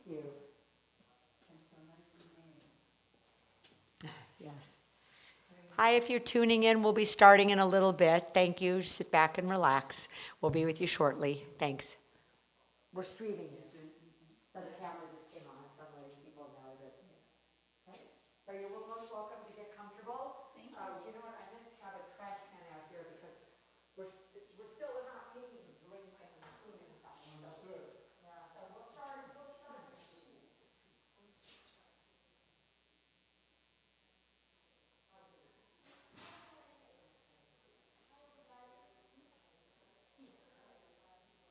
you. And so nicely made. Yes. Hi, if you're tuning in, we'll be starting in a little bit. Thank you. Sit back and relax. We'll be with you shortly. Thanks. We're streaming this. So the camera just came on, so I'm letting people know that. Okay. So you're most welcome to get comfortable. Thank you. You know what, I meant to have a trash can out here because we're still not taking drinks and food and stuff. Understood. Yeah, so we'll start. Selections means comfortable. I mean, that's the definition of selection.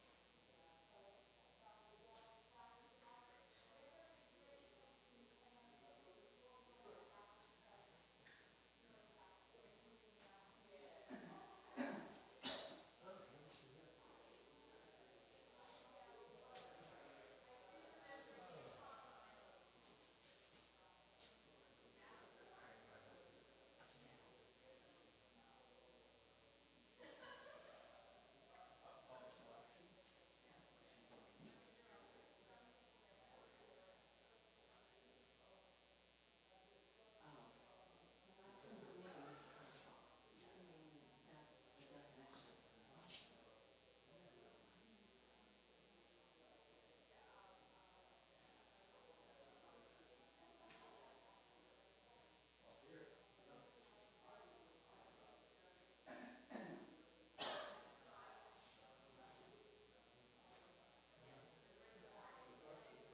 It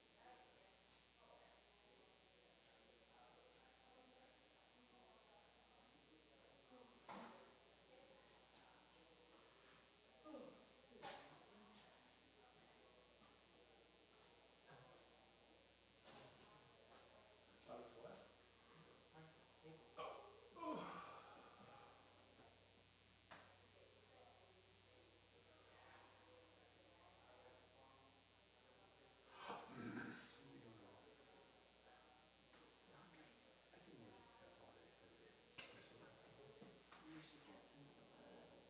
is nice. Not as what? We don't know. I think more just depends on what they put it in. It's so cool. You usually get a little color then.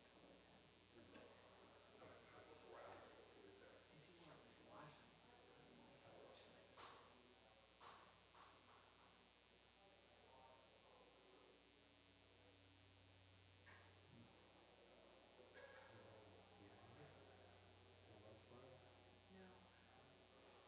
I mean, it's like a brown, I think it is there. If you want like wash on it, put more actually. You have any? No lunch money? No, no, no plans. And the weather's beautiful. What time does Uncle open? What does he do? 6:30. That was the color.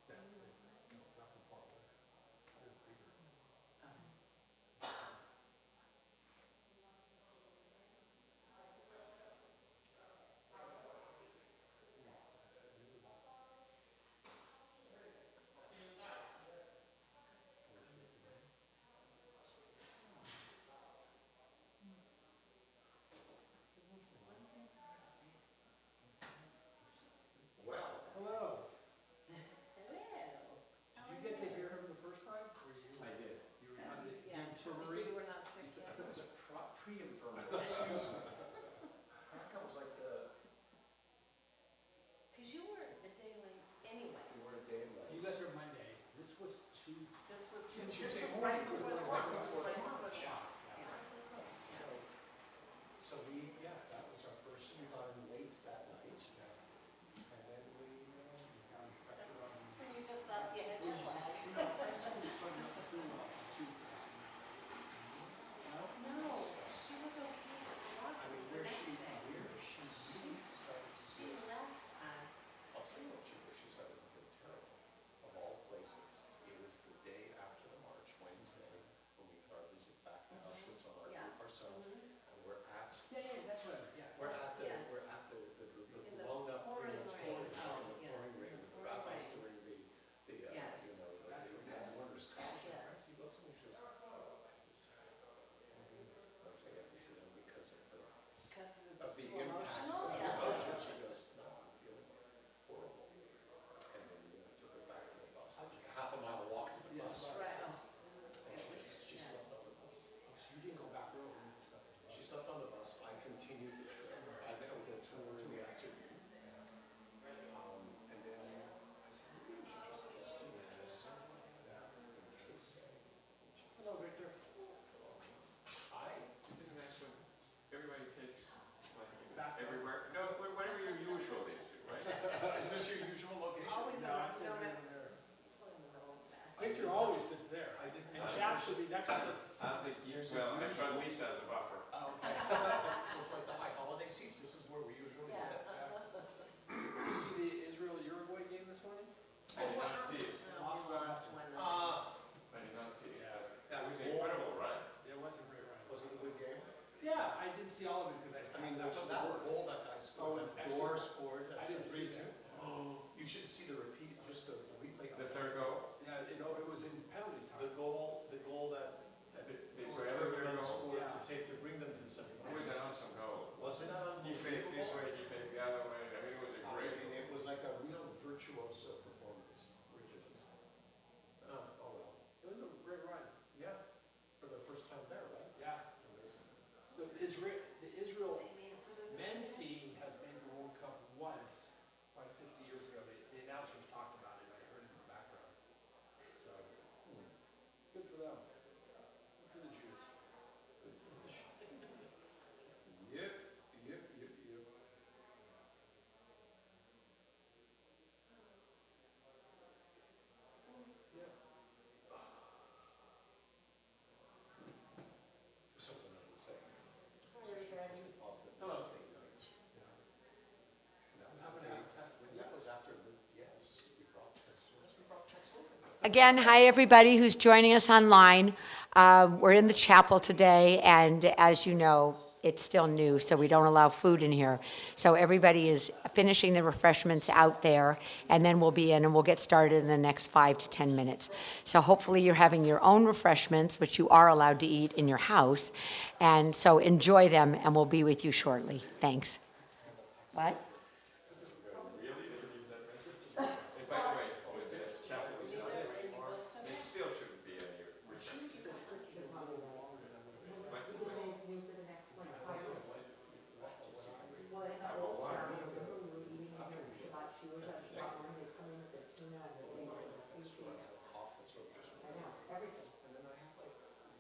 Yeah, Didn't you yeah. recognize No, it? not from far away. It was bigger. Oh. Really well. Where's she today? It's one thing for her to say it, but then if she sings it. Well, hello. Hello. Did How you are get to you? hear him the first time? Or you? I did. You were on the Yeah, infirmary? you were not sick yet. It was pre-infirmary, excuse me. I was like Because you were a day late anyway. we were a day You late. got there Monday. This was Tuesday. Tuesday This was morning, right before the right launch. before the Right before launch. the launch. Yeah. Right. So that was our first, we got in late that night. Yeah. And then we Got infected on. That's when you just thought you had jet lag. You know, Francine was starting not to feel well on Tuesday. No? No, So, she was okay, but the launch I was mean, the next day. where she really started to She feel, left us. I'll tell you where she started to feel terrible. Of all places, it was the day after the march, Wednesday. Peter always sits there, and Jack should be next to him. I don't think you, well, I tried Lisa as a buffer. Oh, okay. It's like the high holiday seats, this is where we usually sit. Did you see the Israel-Uruguay game this morning? I did not see it. Lost by nothing. I did not see it. Yeah. It was incredible, right? It wasn't very right. Was it a good game? Yeah, I didn't see all of it because I mean, that goal that guy scored, Oh, that Gore scored. I didn't see that. Oh, you should see the repeat, just the replay. The third goal? Yeah, you know, it was in penalty The time. goal that Israeli Turkmen goal? scored Yeah. to bring them to the It was an awesome goal. Wasn't that He faked this unbelievable? way, he faked the other way. I mean, it was a I great mean, goal. it was like a real virtuoso performance. Ridiculous. Oh, well. It was a great run. Yeah, for the first time there, right? Yeah. The Israel men's team has been to the World Cup once, like 50 years ago. The announcers talked about it, and I heard it in the background. So, good for them. Good for the Jews. Yep. Something I was saying. Hello. That was after Luke, yes, we brought Tex over. Again, hi, everybody who's joining us online. We're in the chapel today, and as you know, it's still new, so we don't allow food in here. So everybody is finishing the refreshments out there, and then we'll be in, and we'll get started in the next 5 to 10 minutes. So hopefully you're having your own refreshments, which you are allowed to eat in your house, and so enjoy them, and we'll be with you shortly. Thanks. What? Really? They leave that message? And by the way, the chapel is not anymore. There still shouldn't be any refreshments. Cough and sort of just. I know, everything. And then I have like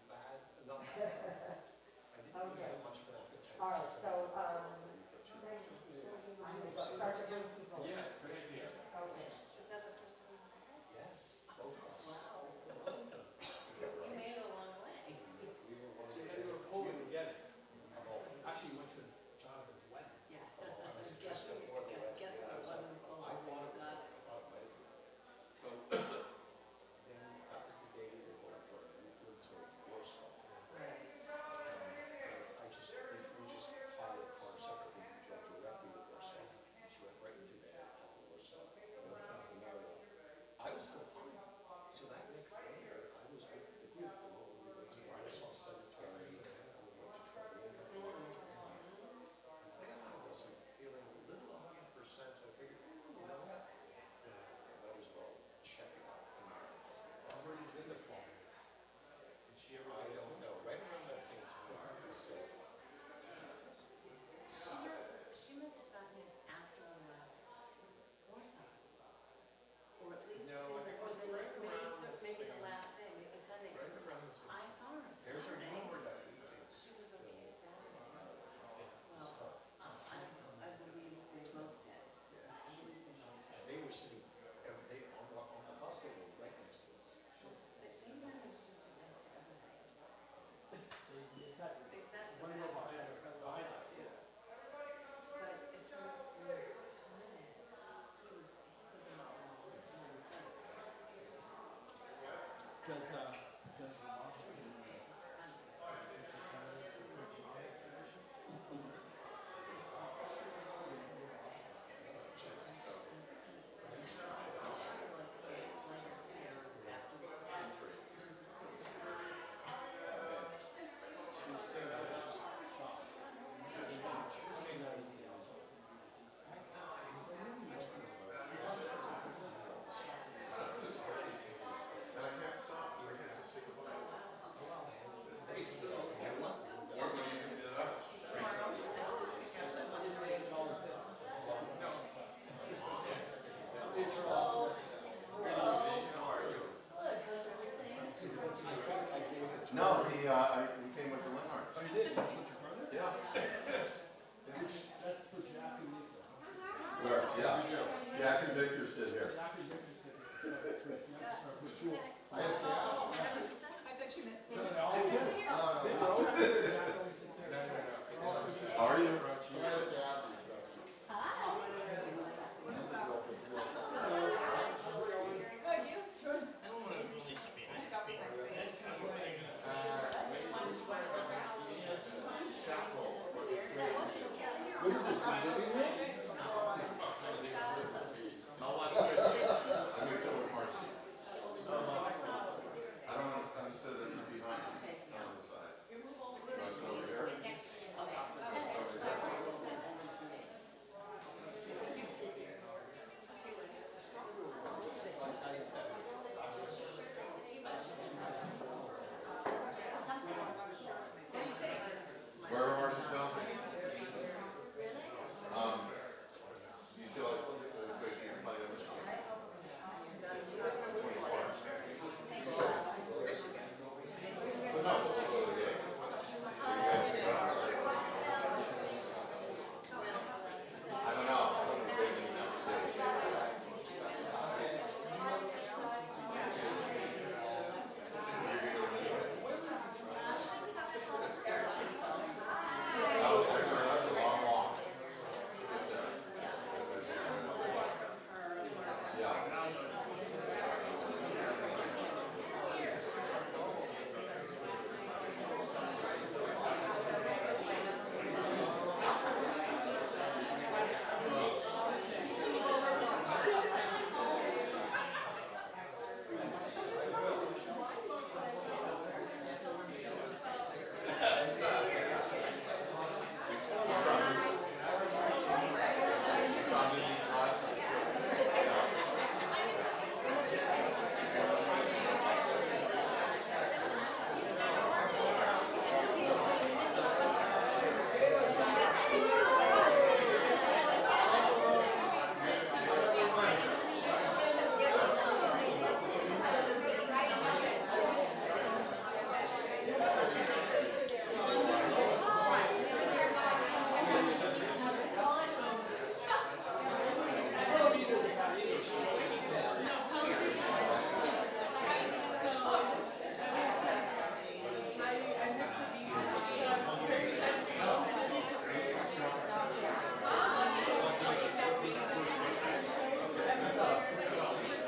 bad, not bad. I didn't really have much of an appetite. All right, so, start to bring people. Yes, good idea. Okay. Yes, both of us. You made it a long way. We were one So of you had to go to Poland to get it. Oh, Actually, you went to Jonathan's wedding. Yeah. I was just before the wedding. Guess Yeah, it was like- wasn't I Poland. thought it was. Got it. So then that was the day we were going to Warsaw. Right. I just, we just hired a car separately, we drove directly to Warsaw. She went right into the airport in Warsaw, and then comes the mail. I was still home, so that next day, I was with the group, the one we went to Warsaw Cemetery, and we went to Treblinka. And then I wasn't feeling a little 100%, so I figured, you know what? I might as well check it out. And I tested I've positive. already been to Poland. Did she ever I go to don't know, right around that same time, we said, She must have gotten it after we left Warsaw. Or at least, No, I think it was right around the maybe the same- last day, maybe Sunday. 'Cause right around the same I saw her There's a Saturday. rumor that we did. She was okay Saturday. Well, Start. I don't know. I believe they both did. I believe they both did. They were sitting, they, on the bus, they were right next to us. But England is just next to everybody. They sat They sat in the one row back behind of us for a behind little us, bit. yeah. But if you, when you first went in, he was not wrong. He was right. Does Tuesday night, stop. Tuesday night, And I can't stop, I can't just say goodbye. Or when you can get it up. No, we came with the Linharts. Oh, you did? That's what your brother? Yeah. That's for Jack and Lisa. Where? Yeah. Jack and Victor sit here. Jack and Victor said, for you. How are you? I don't understand that you're behind on the side. Right over here. Where are Marshall? You still have the question you're playing with? But no, we'll go to the game. I don't know. I don't know. Maybe never say. That's a long walk. Yeah.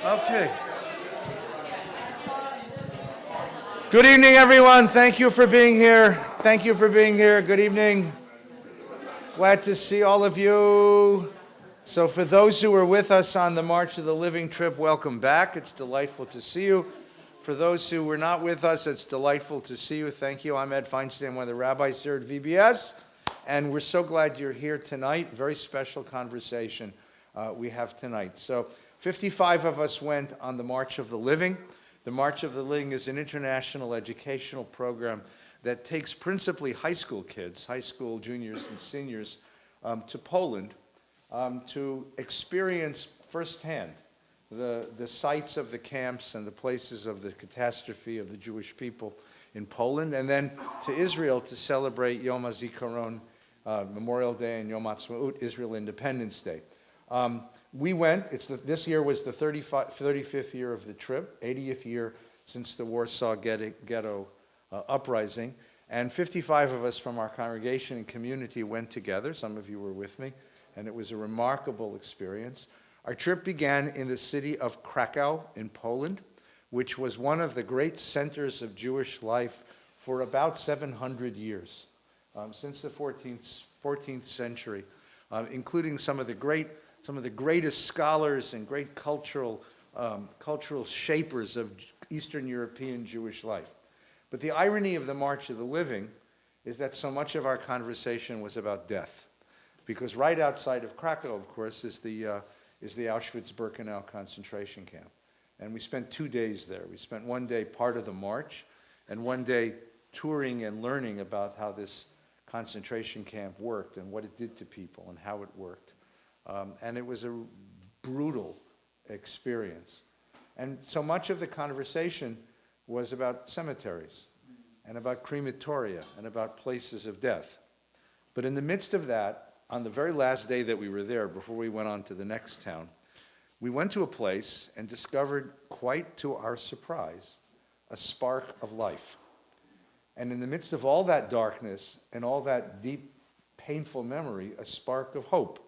Okay. Good evening, everyone. Thank you for being here. Thank you for being here. Good evening. Glad to see all of you. So for those who were with us on the March of the Living trip, welcome back. It's delightful to see you. For those who were not with us, it's delightful to see you. Thank you. I'm Ed Feinstein, one of the rabbis here at VBS, and we're so glad you're here tonight. Very special conversation we have tonight. So 55 of us went on the March of the Living. The March of the Living is an international educational program that takes principally high school kids, high school juniors and seniors, to Poland to experience firsthand the sites of the camps and the places of the catastrophe of the Jewish people in Poland, and then to Israel to celebrate Yom HaZikaron, Memorial Day, and Yom HaTzmaut, Israel Independence Day. We went, this year was the 35th year of the trip, 80th year since the Warsaw Ghetto uprising, and 55 of us from our congregation and community went together. Some of you were with me, and it was a remarkable experience. Our trip began in the city of Krakow in Poland, which was one of the great centers of Jewish life for about 700 years, since the 14th century, including some of the greatest scholars and great cultural shapers of Eastern European Jewish life. But the irony of the March of the Living is that so much of our conversation was about death, because right outside of Krakow, of course, is the Auschwitz-Birkenau concentration camp. And we spent 2 days there. We spent one day part of the march, and one day touring and learning about how this concentration camp worked and what it did to people and how it worked. And it was a brutal experience. And so much of the conversation was about cemeteries and about crematoria and about places of death. But in the midst of that, on the very last day that we were there, before we went on to the next town, we went to a place and discovered, quite to our surprise, a spark of life. And in the midst of all that darkness and all that deep, painful memory, a spark of hope.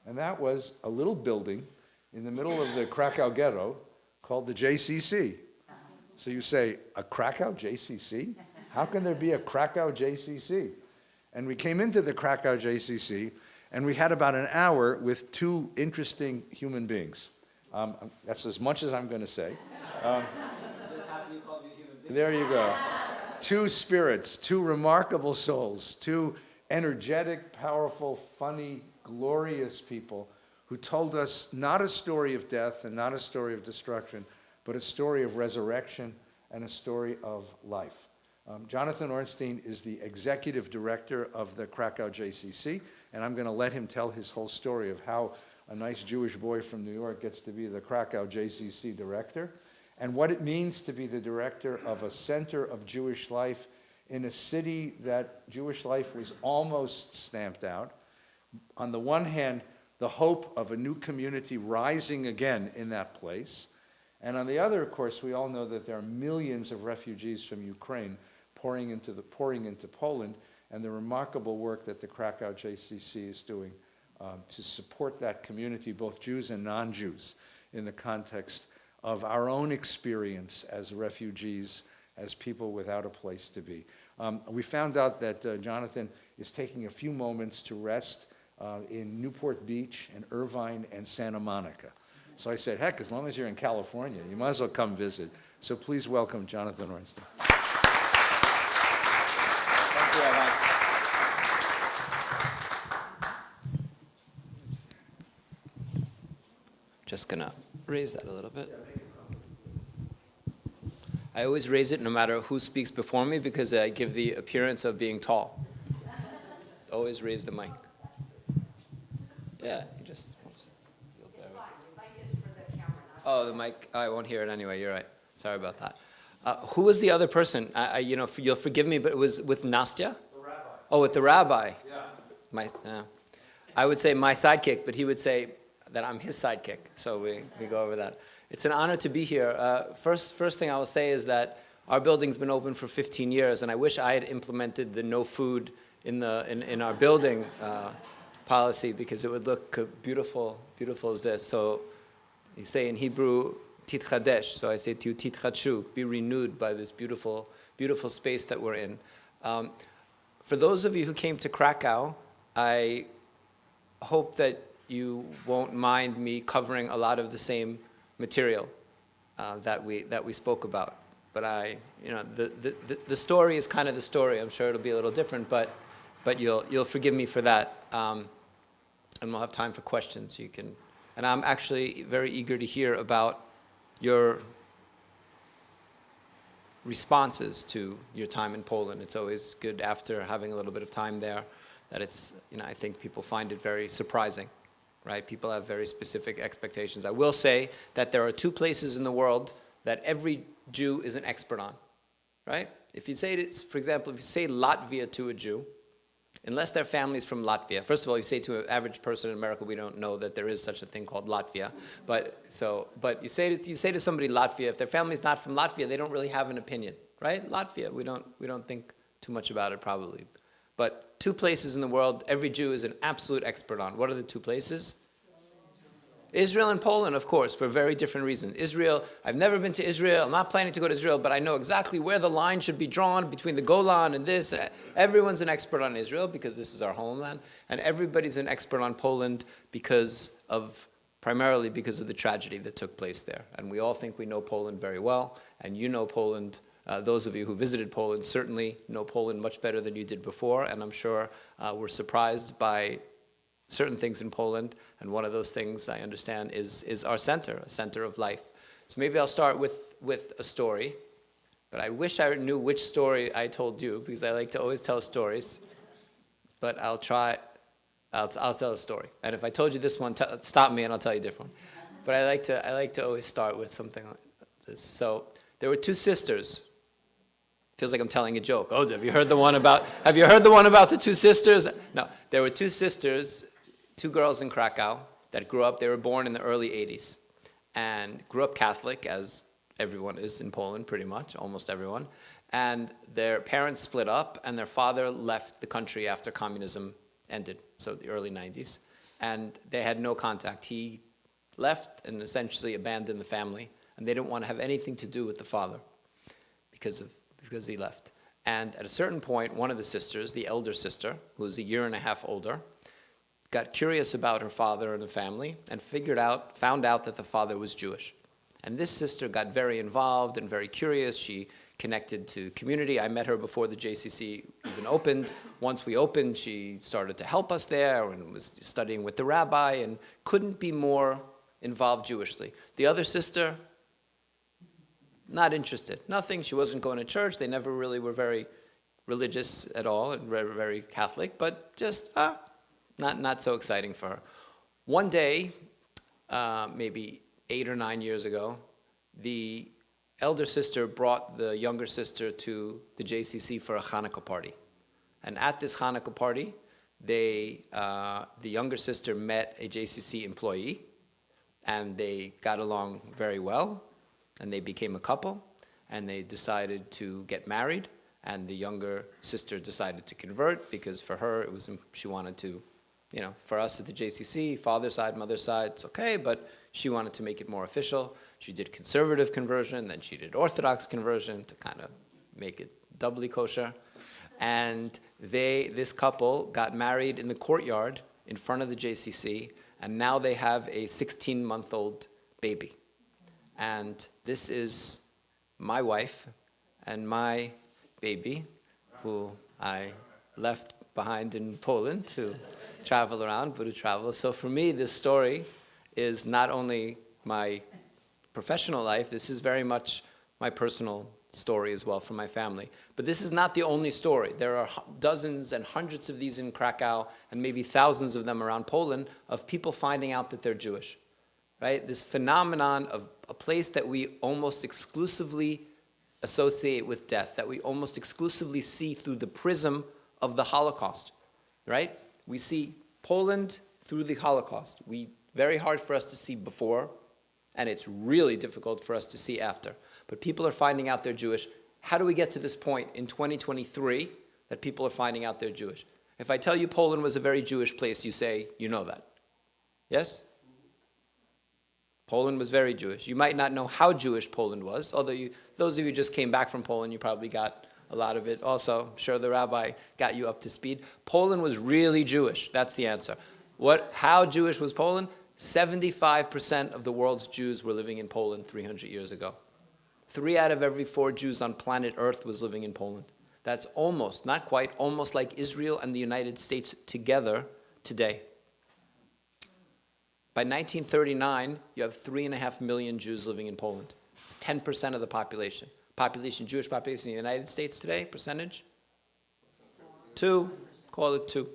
And that was a little building in the middle of the Krakow ghetto called the JCC. So you say, a Krakow JCC? How can there be a Krakow JCC? And we came into the Krakow JCC, and we had about an hour with two interesting human beings. That's as much as I'm going to say. There you go. Two spirits, two remarkable souls, two energetic, powerful, funny, glorious people who told us not a story of death and not a story of destruction, but a story of resurrection and a story of life. Jonathan Ornstein is the executive director of the Krakow JCC, and I'm going to let him tell his whole story of how a nice Jewish boy from New York gets to be the Krakow JCC director, and what it means to be the director of a center of Jewish life in a city that Jewish life was almost stamped out. On the one hand, the hope of a new community rising again in that place. And on the other, of course, we all know that there are millions of refugees from Ukraine pouring into Poland, and the remarkable work that the Krakow JCC is doing to support that community, both Jews and non-Jews, in the context of our own experience as refugees, as people without a place to be. We found out that Jonathan is taking a few moments to rest in Newport Beach and Irvine and Santa Monica. So I said, heck, as long as you're in California, you might as well come visit. So please welcome Jonathan Ornstein. Thank you, Evan. Just gonna raise that a little bit. I always raise it no matter who speaks before me because I give the appearance of being tall. Always raise the mic. Yeah, he just wants to. Oh, the mic. I won't hear it anyway. You're right. Sorry about that. Who was the other person? You'll forgive me, but it was with Nastya? The rabbi. Oh, with the rabbi. Yeah. I would say my sidekick, but he would say that I'm his sidekick. So we go over that. It's an honor to be here. First thing I will say is that our building's been open for 15 years, and I wish I had implemented the no food in our building policy, because it would look beautiful as this. So you say in Hebrew, titchadesh. So I say to you, titchadshu, be renewed by this beautiful space that we're in. For those of you who came to Krakow, I hope that you won't mind me covering a lot of the same material that we spoke about. But the story is kind of the story. I'm sure it'll be a little different, but you'll forgive me for that. And we'll have time for questions. And I'm actually very eager to hear about your responses to your time in Poland. It's always good after having a little bit of time there that it's, I think people find it very surprising, right? People have very specific expectations. I will say that there are two places in the world that every Jew is an expert on, right? If you say, for example, if you say Latvia to a Jew, unless their family's from Latvia. First of all, you say to an average person in America, we don't know that there is such a thing called Latvia. But you say to somebody Latvia, if their family's not from Latvia, they don't really have an opinion, right? Latvia, we don't think too much about it probably. But two places in the world every Jew is an absolute expert on. What are the two places? Israel and Poland, of course, for very different reasons. Israel, I've never been to Israel. I'm not planning to go to Israel, but I know exactly where the line should be drawn between the Golan and this. Everyone's an expert on Israel because this is our homeland. And everybody's an expert on Poland primarily because of the tragedy that took place there. And we all think we know Poland very well. And you know Poland. Those of you who visited Poland certainly know Poland much better than you did before. And I'm sure we're surprised by certain things in Poland, and one of those things I understand is our center, a center of life. So maybe I'll start with a story, but I wish I knew which story I told you, because I like to always tell stories. But I'll tell a story. And if I told you this one, stop me and I'll tell you a different one. But I like to always start with something like this. So there were two sisters. Feels like I'm telling a joke. Oh, have you heard the one about the two sisters? No, there were two sisters, two girls in Krakow, that grew up, they were born in the early 80s and grew up Catholic, as everyone is in Poland, pretty much, almost everyone. And their parents split up, and their father left the country after communism ended, so the early 90s. And they had no contact. He left and essentially abandoned the family, and they didn't want to have anything to do with the father because he left. And at a certain point, one of the sisters, the elder sister, who was a year and a half older, got curious about her father and the family and found out that the father was Jewish. And this sister got very involved and very curious. She connected to community. I met her before the JCC even opened. Once we opened, she started to help us there and was studying with the rabbi and couldn't be more involved Jewishly. The other sister, not interested. Nothing. She wasn't going to church. They never really were very religious at all and very Catholic, but just not so exciting for her. One day, maybe 8 or 9 years ago, the elder sister brought the younger sister to the JCC for a Hanukkah party. And at this Hanukkah party, the younger sister met a JCC employee, and they got along very well, and they became a couple, and they decided to get married, and the younger sister decided to convert because for her, she wanted to, for us at the JCC, father side, mother side, it's okay, but she wanted to make it more official. She did conservative conversion, then she did Orthodox conversion to kind of make it doubly kosher. And this couple got married in the courtyard in front of the JCC, and now they have a 16-month-old baby. And this is my wife and my baby, who I left behind in Poland to travel around, Buddha travel. So for me, this story is not only my professional life, this is very much my personal story as well for my family. But this is not the only story. There are dozens and hundreds of these in Krakow, and maybe thousands of them around Poland, of people finding out that they're Jewish, right? This phenomenon of a place that we almost exclusively associate with death, that we almost exclusively see through the prism of the Holocaust, right? We see Poland through the Holocaust. Very hard for us to see before, and it's really difficult for us to see after. But people are finding out they're Jewish. How do we get to this point in 2023 that people are finding out they're Jewish? If I tell you Poland was a very Jewish place, you say, you know that. Yes? Poland was very Jewish. You might not know how Jewish Poland was, although those of you who just came back from Poland, you probably got a lot of it. Also, I'm sure the rabbi got you up to speed. Poland was really Jewish. That's the answer. How Jewish was Poland? 75% of the world's Jews were living in Poland 300 years ago. 3 out of every 4 Jews on planet Earth was living in Poland. That's almost, not quite, almost like Israel and the United States together today. By 1939, you have 3.5 million Jews living in Poland. It's 10% of the population. Jewish population in the United States today, percentage? 2, call it 2,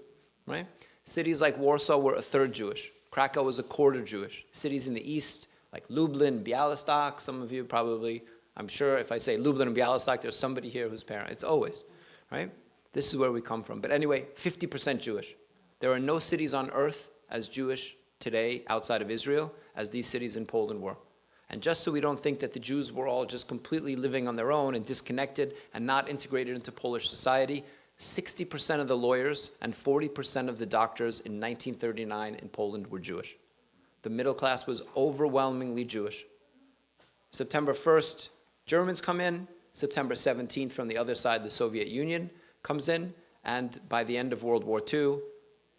right? Cities like Warsaw were 1/3 Jewish. Krakow was 1/4 Jewish. Cities in the east, like Lublin, Białystok, some of you probably, I'm sure if I say Lublin and Białystok, there's somebody here whose parent, it's always, right? This is where we come from. But anyway, 50% Jewish. There are no cities on earth as Jewish today outside of Israel as these cities in Poland were. And just so we don't think that the Jews were all just completely living on their own and disconnected and not integrated into Polish society, 60% of the lawyers and 40% of the doctors in 1939 in Poland were Jewish. The middle class was overwhelmingly Jewish. September 1st, Germans come in. September 17th, from the other side, the Soviet Union comes in. And by the end of World War II,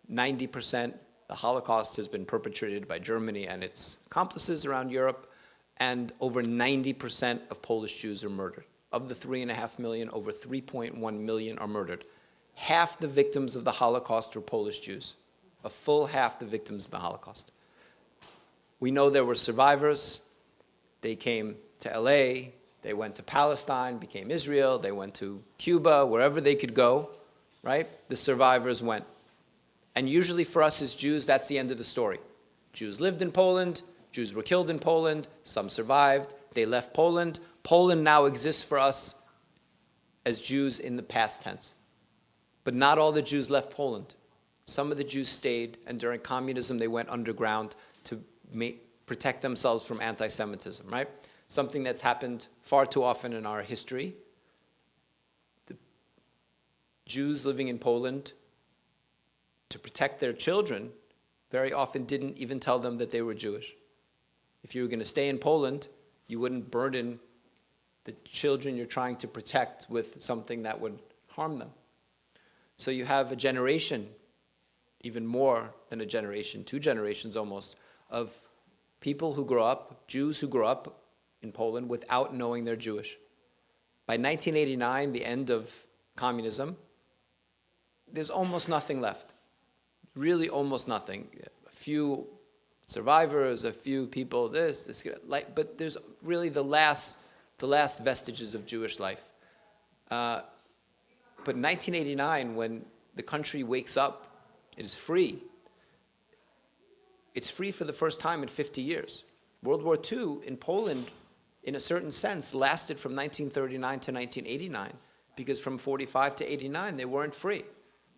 90%, the Holocaust has been perpetrated by Germany and its accomplices around Europe. And over 90% of Polish Jews are murdered. Of the 3.5 million, over 3.1 million are murdered. Half the victims of the Holocaust were Polish Jews. A full half the victims of the Holocaust. We know there were survivors. They came to LA, they went to Palestine, became Israel, they went to Cuba, wherever they could go, right? The survivors went. And usually for us as Jews, that's the end of the story. Jews lived in Poland, Jews were killed in Poland, some survived, they left Poland. Poland now exists for us as Jews in the past tense. But not all the Jews left Poland. Some of the Jews stayed, and during communism, they went underground to protect themselves from anti-Semitism, right? Something that's happened far too often in our history. The Jews living in Poland, to protect their children, very often didn't even tell them that they were Jewish. If you were going to stay in Poland, you wouldn't burden the children you're trying to protect with something that would harm them. So you have a generation, even more than a generation, 2 generations almost, of people who grow up, Jews who grow up in Poland without knowing they're Jewish. By 1989, the end of communism, there's almost nothing left. Really almost nothing. A few survivors, a few people, but there's really the last vestiges of Jewish life. But in 1989, when the country wakes up, it is free. It's free for the first time in 50 years. World War II in Poland, in a certain sense, lasted from 1939 to 1989, because from 45 to 89, they weren't free.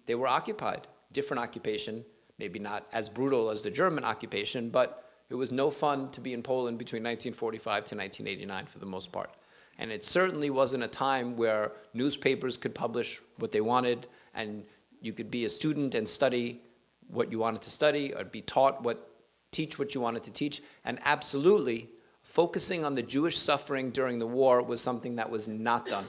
They were occupied. Different occupation, maybe not as brutal as the German occupation, but it was no fun to be in Poland between 1945 to 1989 for the most part. And it certainly wasn't a time where newspapers could publish what they wanted, and you could be a student and study what you wanted to study, or teach what you wanted to teach. And absolutely, focusing on the Jewish suffering during the war was something that was not done,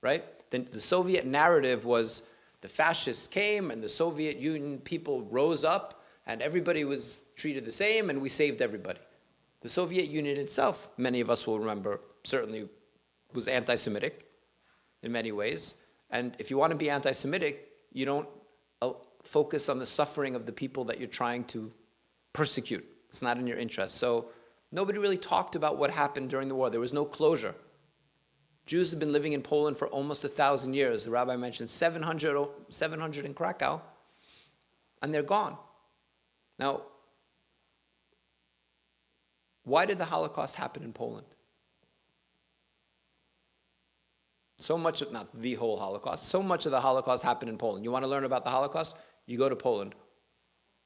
right? The Soviet narrative was the fascists came and the Soviet Union people rose up and everybody was treated the same and we saved everybody. The Soviet Union itself, many of us will remember, certainly was anti-Semitic in many ways. And if you want to be anti-Semitic, you don't focus on the suffering of the people that you're trying to persecute. It's not in your interest. So nobody really talked about what happened during the war. There was no closure. Jews have been living in Poland for almost 1,000 years. The rabbi mentioned 700 in Krakow, and they're gone. Now, why did the Holocaust happen in Poland? So much of, not the whole Holocaust, so much of the Holocaust happened in Poland. You want to learn about the Holocaust? You go to Poland.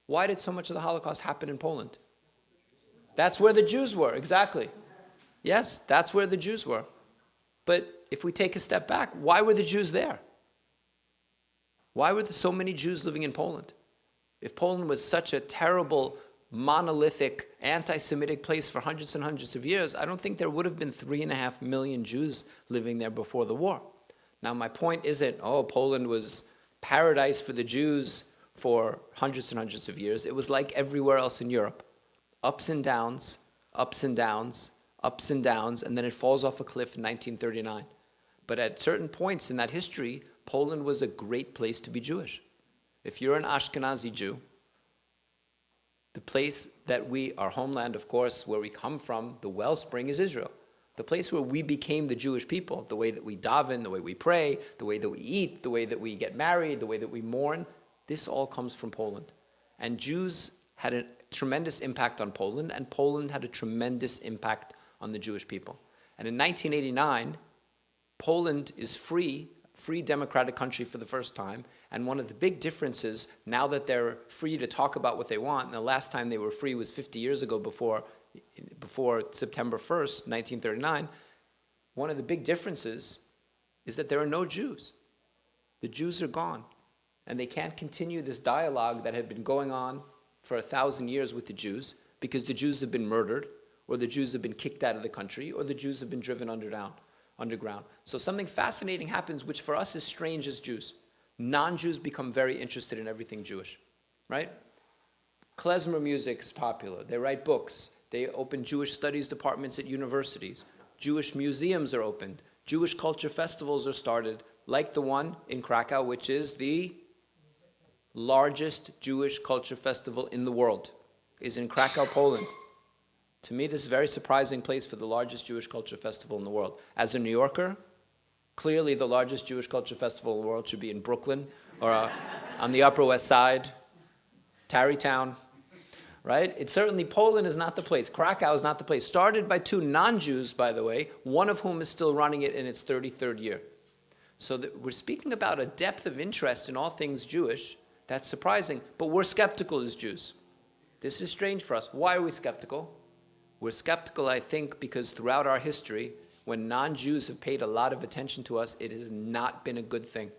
Why did so much of the Holocaust happen in Poland? That's where the Jews were, exactly. Yes, that's where the Jews were. But if we take a step back, why were the Jews there? Why were there so many Jews living in Poland? If Poland was such a terrible, monolithic, anti-Semitic place for hundreds and hundreds of years, I don't think there would have been 3.5 million Jews living there before the war. Now, my point isn't, Poland was paradise for the Jews for hundreds and hundreds of years. It was like everywhere else in Europe. Ups and downs, ups and downs, ups and downs, and then it falls off a cliff in 1939. But at certain points in that history, Poland was a great place to be Jewish. If you're an Ashkenazi Jew, the place that our homeland, of course, where we come from, the wellspring is Israel. The place where we became the Jewish people, the way that we daven, the way we pray, the way that we eat, the way that we get married, the way that we mourn, this all comes from Poland. And Jews had a tremendous impact on Poland, and Poland had a tremendous impact on the Jewish people. And in 1989, Poland is free democratic country for the first time. And one of the big differences, now that they're free to talk about what they want, and the last time they were free was 50 years ago before September 1st, 1939, one of the big differences is that there are no Jews. The Jews are gone. And they can't continue this dialogue that had been going on for 1,000 years with the Jews, because the Jews have been murdered, or the Jews have been kicked out of the country, or the Jews have been driven underground. So something fascinating happens, which for us is strange as Jews. Non-Jews become very interested in everything Jewish, right? Klezmer music is popular. They write books. They open Jewish studies departments at universities. Jewish museums are opened. Jewish culture festivals are started, like the one in Krakow, which is the largest Jewish culture festival in the world, is in Krakow, Poland. To me, this is a very surprising place for the largest Jewish culture festival in the world. As a New Yorker, clearly the largest Jewish culture festival in the world should be in Brooklyn or on the Upper West Side, Tarrytown, right? It's certainly, Poland is not the place. Krakow is not the place. Started by 2 non-Jews, by the way, one of whom is still running it in its 33rd year. So we're speaking about a depth of interest in all things Jewish That's surprising, but we're skeptical as Jews. This is strange for us. Why are we skeptical? We're skeptical, I think, because throughout our history, when non-Jews have paid a lot of attention to us, it has not been a good thing.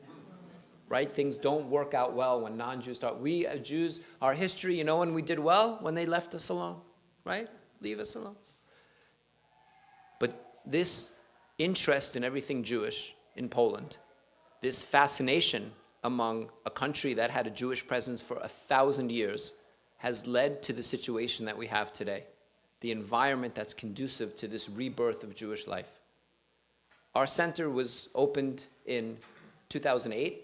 Right? Things don't work out well when non-Jews start. We as Jews, our history, you know when we did well? When they left us alone. Right? Leave us alone. But this interest in everything Jewish in Poland, this fascination among a country that had a Jewish presence for 1,000 years, has led to the situation that we have today, the environment that's conducive to this rebirth of Jewish life. Our center was opened in 2008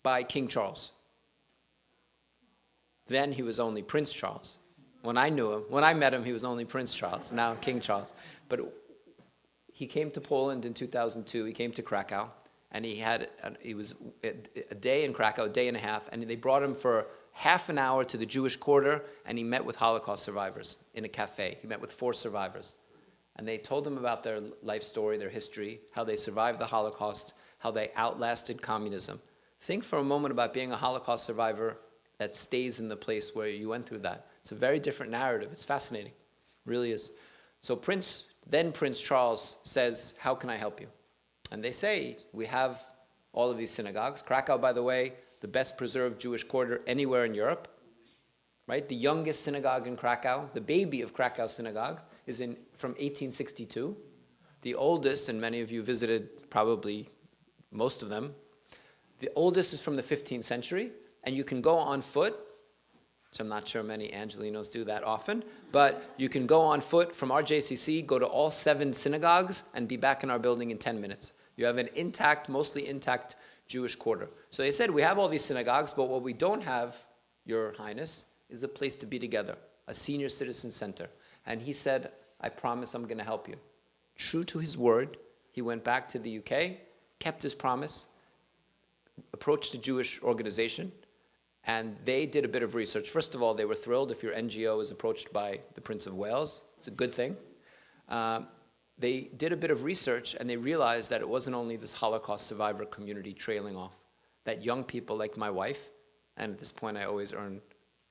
by King Charles. Then he was only Prince Charles. When I knew him, when I met him, he was only Prince Charles, now King Charles. But he came to Poland in 2002, he came to Krakow, and he was a day in Krakow, a day and a half, and they brought him for half an hour to the Jewish quarter, and he met with Holocaust survivors in a cafe. He met with 4 survivors. And they told him about their life story, their history, how they survived the Holocaust, how they outlasted communism. Think for a moment about being a Holocaust survivor that stays in the place where you went through that. It's a very different narrative. It's fascinating. It really is. So Prince Charles says, how can I help you? And they say, we have all of these synagogues. Krakow, by the way, the best preserved Jewish quarter anywhere in Europe, right? The youngest synagogue in Krakow, the baby of Krakow synagogues, is from 1862. The oldest, and many of you visited probably most of them, the oldest is from the 15th century, and you can go on foot, which I'm not sure many Angelinos do that often, but you can go on foot from our JCC, go to all 7 synagogues, and be back in our building in 10 minutes. You have an intact, mostly intact Jewish quarter. So they said, we have all these synagogues, but what we don't have, Your Highness, is a place to be together, a senior citizen center. And he said, I promise I'm going to help you. True to his word, he went back to the UK, kept his promise, approached a Jewish organization, and they did a bit of research. First of all, they were thrilled if your NGO is approached by the Prince of Wales. It's a good thing. They did a bit of research, and they realized that it wasn't only this Holocaust survivor community trailing off, that young people like my wife, and at this point I always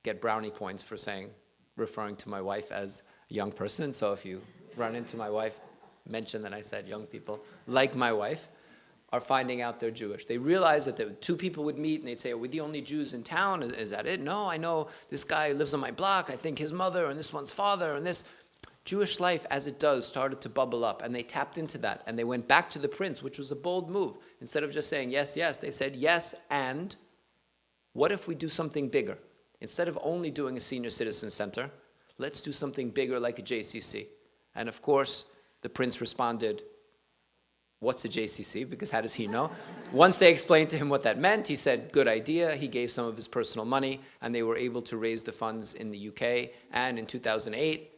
get brownie points for referring to my wife as a young person, so if you run into my wife, mention that I said young people like my wife, are finding out they're Jewish. They realize that 2 people would meet and they'd say, are we the only Jews in town? Is that it? No, I know this guy lives on my block, I think his mother, and this one's father, and this. Jewish life, as it does, started to bubble up, and they tapped into that, and they went back to the prince, which was a bold move. Instead of just saying, yes, yes, they said, yes, and what if we do something bigger? Instead of only doing a senior citizen center, let's do something bigger like a JCC. And of course, the prince responded, what's a JCC? Because how does he know? Once they explained to him what that meant, he said, good idea. He gave some of his personal money, and they were able to raise the funds in the UK. And in 2008,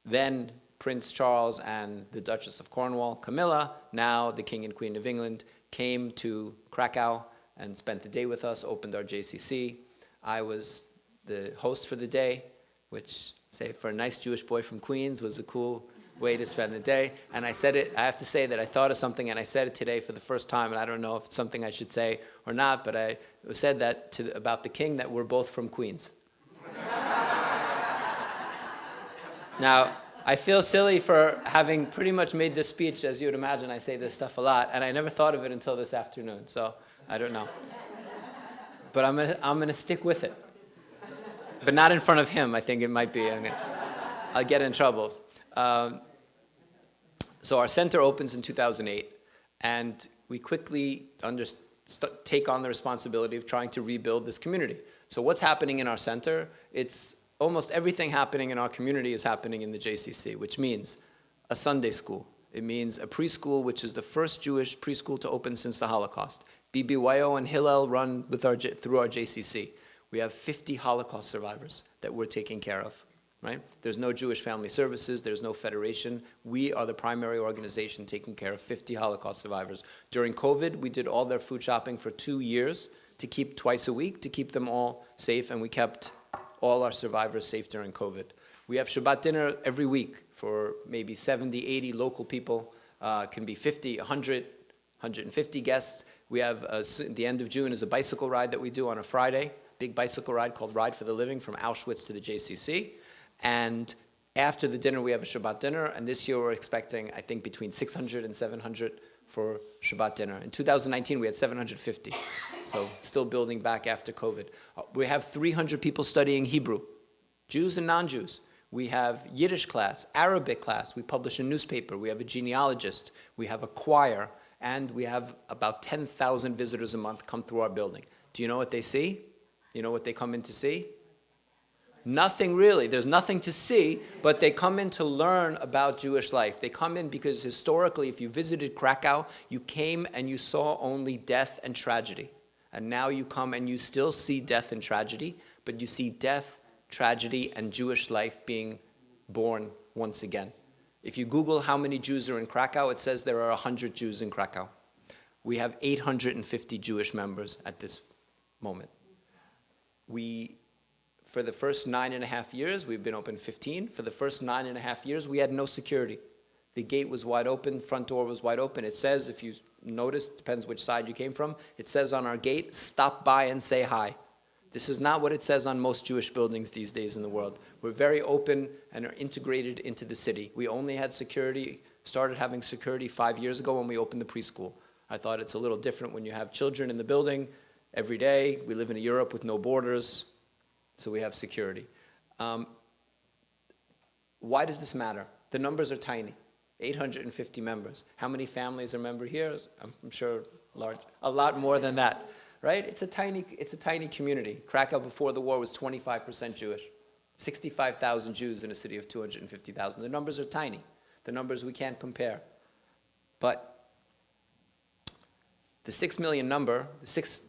then Prince Charles and the Duchess of Cornwall, Camilla, now the King and Queen of England, came to Krakow and spent the day with us, opened our JCC. I was the host for the day, which, say, for a nice Jewish boy from Queens, was a cool way to spend the day. And I said it, I have to say that I thought of something, and I said it today for the first time, and I don't know if it's something I should say or not, but I said that about the king, that we're both from Queens. Now, I feel silly for having pretty much made this speech. As you would imagine, I say this stuff a lot, and I never thought of it until this afternoon, so I don't know. But I'm gonna stick with it. But not in front of him, I think it might be. I'll get in trouble. So our center opens in 2008, and we quickly take on the responsibility of trying to rebuild this community. So what's happening in our center? It's almost everything happening in our community is happening in the JCC, which means a Sunday school. It means a preschool, which is the first Jewish preschool to open since the Holocaust. BBYO and Hillel run through our JCC. We have 50 Holocaust survivors that we're taking care of, right? There's no Jewish Family Services. There's no federation. We are the primary organization taking care of 50 Holocaust survivors. During COVID, we did all their food shopping for 2 years to keep twice a week, to keep them all safe, and we kept all our survivors safe during COVID. We have Shabbat dinner every week for maybe 70, 80 local people, can be 50, 100, 150 guests. We have, the end of June is a bicycle ride that we do on a Friday, big bicycle ride called Ride for the Living from Auschwitz to the JCC. And after the dinner, we have a Shabbat dinner. And this year we're expecting, I think, between 600 and 700 for Shabbat dinner. In 2019, we had 750. So still building back after COVID. We have 300 people studying Hebrew, Jews and non-Jews. We have Yiddish class, Arabic class. We publish a newspaper. We have a genealogist. We have a choir. And we have about 10,000 visitors a month come through our building. Do you know what they see? You know what they come in to see? Nothing really. There's nothing to see, but they come in to learn about Jewish life. They come in because historically, if you visited Krakow, you came and you saw only death and tragedy. And now you come and you still see death and tragedy, but you see death, tragedy, and Jewish life being born once again. If you Google how many Jews are in Krakow, it says there are 100 Jews in Krakow. We have 850 Jewish members at this moment. For the first 9.5 years, we've been open 15. For the first 9.5 years, we had no security. The gate was wide open, front door was wide open. It says, if you notice, depends which side you came from, it says on our gate, stop by and say hi. This is not what it says on most Jewish buildings these days in the world. We're very open and are integrated into the city. We only had security, started having security 5 years ago when we opened the preschool. I thought it's a little different when you have children in the building every day. We live in a Europe with no borders, so we have security. Why does this matter? The numbers are tiny, 850 members. How many families are member here? I'm sure large, a lot more than that. Right? It's a tiny community. Krakow before the war was 25% Jewish. 65,000 Jews in a city of 250,000. The numbers are tiny. The numbers we can't compare. But the 6 million number, 6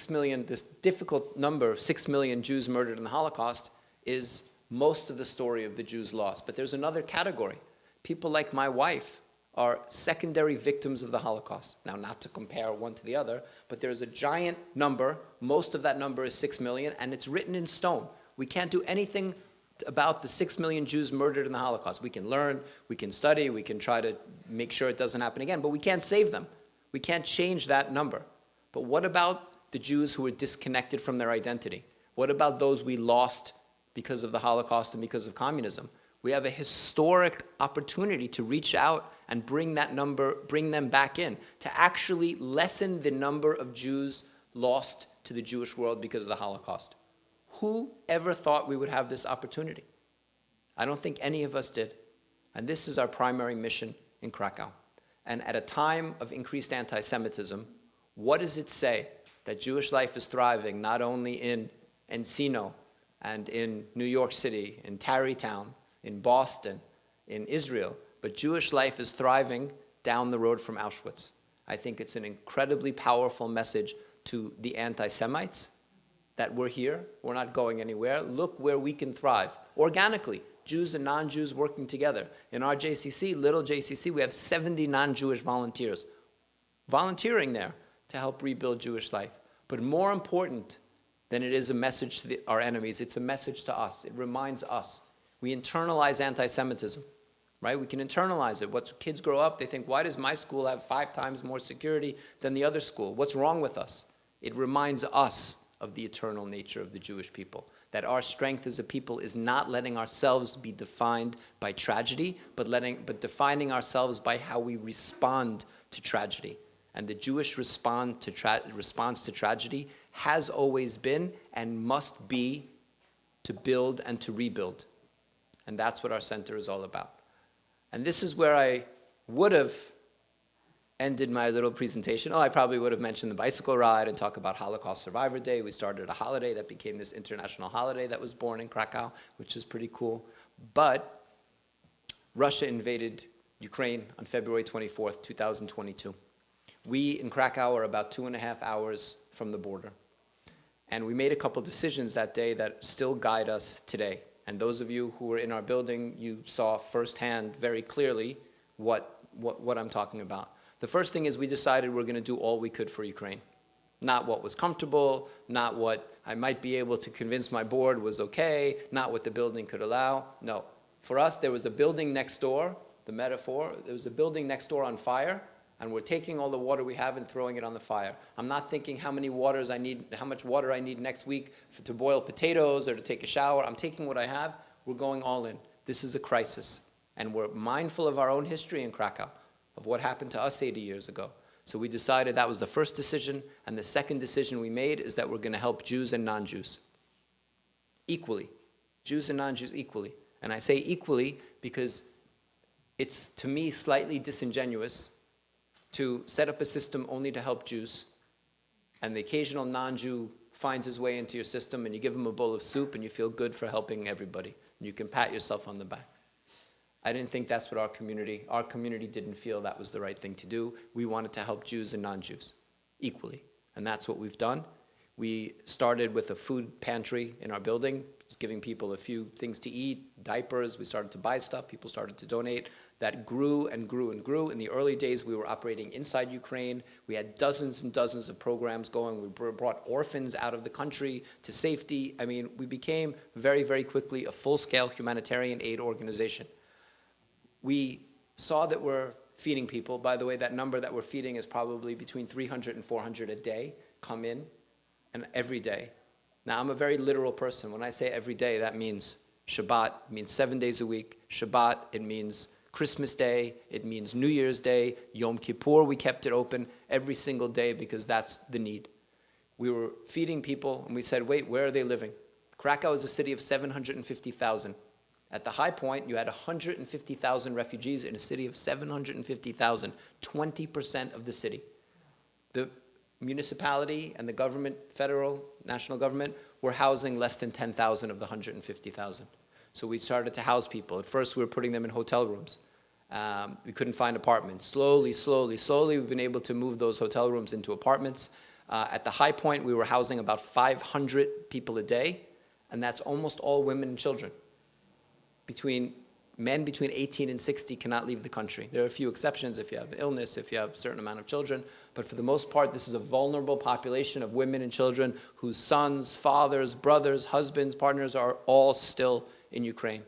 million, this difficult number of 6 million Jews murdered in the Holocaust is most of the story of the Jews lost. But there's another category. People like my wife are secondary victims of the Holocaust. Now, not to compare one to the other, but there's a giant number. Most of that number is 6 million, and it's written in stone. We can't do anything about the 6 million Jews murdered in the Holocaust. We can learn, we can study, we can try to make sure it doesn't happen again, but we can't save them. We can't change that number. But what about the Jews who were disconnected from their identity? What about those we lost because of the Holocaust and because of communism? We have a historic opportunity to reach out and bring them back in, to actually lessen the number of Jews lost to the Jewish world because of the Holocaust. Who ever thought we would have this opportunity? I don't think any of us did. And this is our primary mission in Krakow. And at a time of increased anti-Semitism, what does it say that Jewish life is thriving not only in Encino and in New York City, in Tarrytown, in Boston, in Israel, but Jewish life is thriving down the road from Auschwitz? I think it's an incredibly powerful message to the anti-Semites that we're here, we're not going anywhere. Look where we can thrive organically, Jews and non-Jews working together. In our JCC, little JCC, we have 70 non-Jewish volunteers volunteering there to help rebuild Jewish life. But more important than it is a message to our enemies, it's a message to us. It reminds us. We internalize anti-Semitism, right? We can internalize it. Once kids grow up, they think, why does my school have 5 times more security than the other school? What's wrong with us? It reminds us of the eternal nature of the Jewish people, that our strength as a people is not letting ourselves be defined by tragedy, but defining ourselves by how we respond to tragedy. And the Jewish response to tragedy has always been and must be to build and to rebuild. And that's what our center is all about. And this is where I would have ended my little presentation. I probably would have mentioned the bicycle ride and talk about Holocaust Survivor Day. We started a holiday that became this international holiday that was born in Krakow, which is pretty cool. But Russia invaded Ukraine on February 24th, 2022. We in Krakow are about 2.5 hours from the border. And we made a couple decisions that day that still guide us today. And those of you who were in our building, you saw firsthand very clearly what I'm talking about. The first thing is we decided we're going to do all we could for Ukraine. Not what was comfortable, not what I might be able to convince my board was okay, not what the building could allow. No. For us, there was a building next door, the metaphor, there was a building next door on fire, and we're taking all the water we have and throwing it on the fire. I'm not thinking how much water I need next week to boil potatoes or to take a shower. I'm taking what I have, we're going all in. This is a crisis. And we're mindful of our own history in Krakow, of what happened to us 80 years ago. So we decided that was the first decision, and the second decision we made is that we're going to help Jews and non-Jews equally. Jews and non-Jews equally. And I say equally because it's, to me, slightly disingenuous to set up a system only to help Jews, and the occasional non-Jew finds his way into your system, and you give him a bowl of soup, and you feel good for helping everybody. And you can pat yourself on the back. I didn't think that's what our community didn't feel that was the right thing to do. We wanted to help Jews and non-Jews equally. And that's what we've done. We started with a food pantry in our building, just giving people a few things to eat, diapers. We started to buy stuff. People started to donate. That grew and grew and grew. In the early days, we were operating inside Ukraine. We had dozens and dozens of programs going. We brought orphans out of the country to safety. I mean, we became very, very quickly a full-scale humanitarian aid organization. We saw that we're feeding people. By the way, that number that we're feeding is probably between 300 and 400 a day come in, and every day. Now, I'm a very literal person. When I say every day, that means Shabbat, it means 7 days a week. Shabbat, it means Christmas Day, it means New Year's Day, Yom Kippur, we kept it open every single day because that's the need. We were feeding people, and we said, wait, where are they living? Krakow is a city of 750,000. At the high point, you had 150,000 refugees in a city of 750,000, 20% of the city. The municipality and the government, federal, national government, were housing less than 10,000 of the 150,000. So we started to house people. At first, we were putting them in hotel rooms. We couldn't find apartments. Slowly, we've been able to move those hotel rooms into apartments. At the high point, we were housing about 500 people a day, and that's almost all women and children. Men between 18 and 60 cannot leave the country. There are a few exceptions if you have illness, if you have a certain amount of children, but for the most part, this is a vulnerable population of women and children whose sons, fathers, brothers, husbands, partners are all still in Ukraine.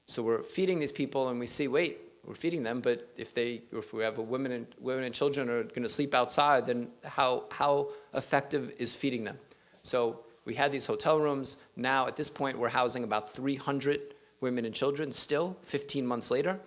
So we're feeding these people, and we see, wait, we're feeding them, but if we have women and children are going to sleep outside, then how effective is feeding them? So we had these hotel rooms. Now, at this point, we're housing about 300 women and children still, 15 months later.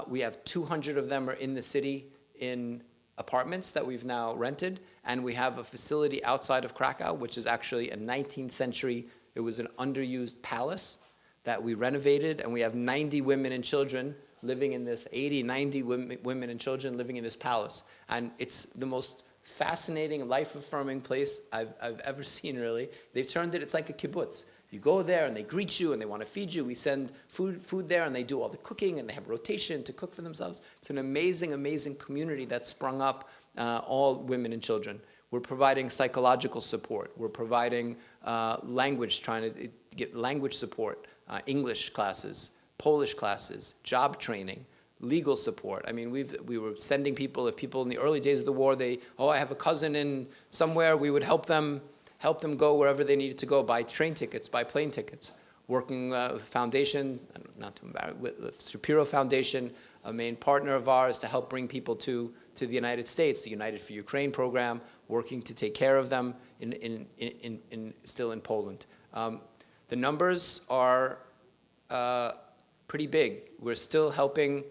We have 200 of them are in the city in apartments that we've now rented, and we have a facility outside of Krakow, which is actually a 19th century, it was an underused palace that we renovated, and we have 90 women and children living in this, 90 women and children living in this palace. And it's the most fascinating, life-affirming place I've ever seen, really. They've turned it, it's like a kibbutz. You go there and they greet you and they want to feed you. We send food there and they do all the cooking and they have rotation to cook for themselves. It's an amazing, amazing community that's sprung up, all women and children. We're providing psychological support. We're providing language, trying to get language support, English classes, Polish classes, job training, legal support. I mean, we were sending people, if people in the early days of the war, I have a cousin in somewhere, we would help them go wherever they needed to go, buy train tickets, buy plane tickets. Working with foundation, not to embarrass, with Shapiro Foundation, a main partner of ours to help bring people to the United States, the United for Ukraine program, working to take care of them still in Poland. The numbers are pretty big. We're still helping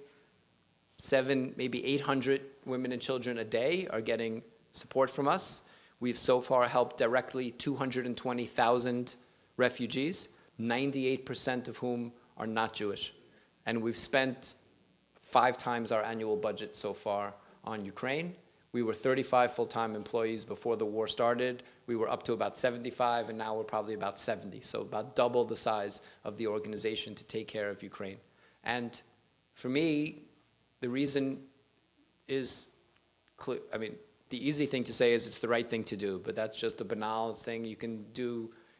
700, maybe 800 women and children a day are getting support from us. We've so far helped directly 220,000 refugees, 98% of whom are not Jewish. And we've spent 5 times our annual budget so far on Ukraine. We were 35 full-time employees before the war started. We were up to about 75, and now we're probably about 70. So about double the size of the organization to take care of Ukraine. And for me, the reason is clear. I mean, the easy thing to say is it's the right thing to do, but that's just a banal thing. You can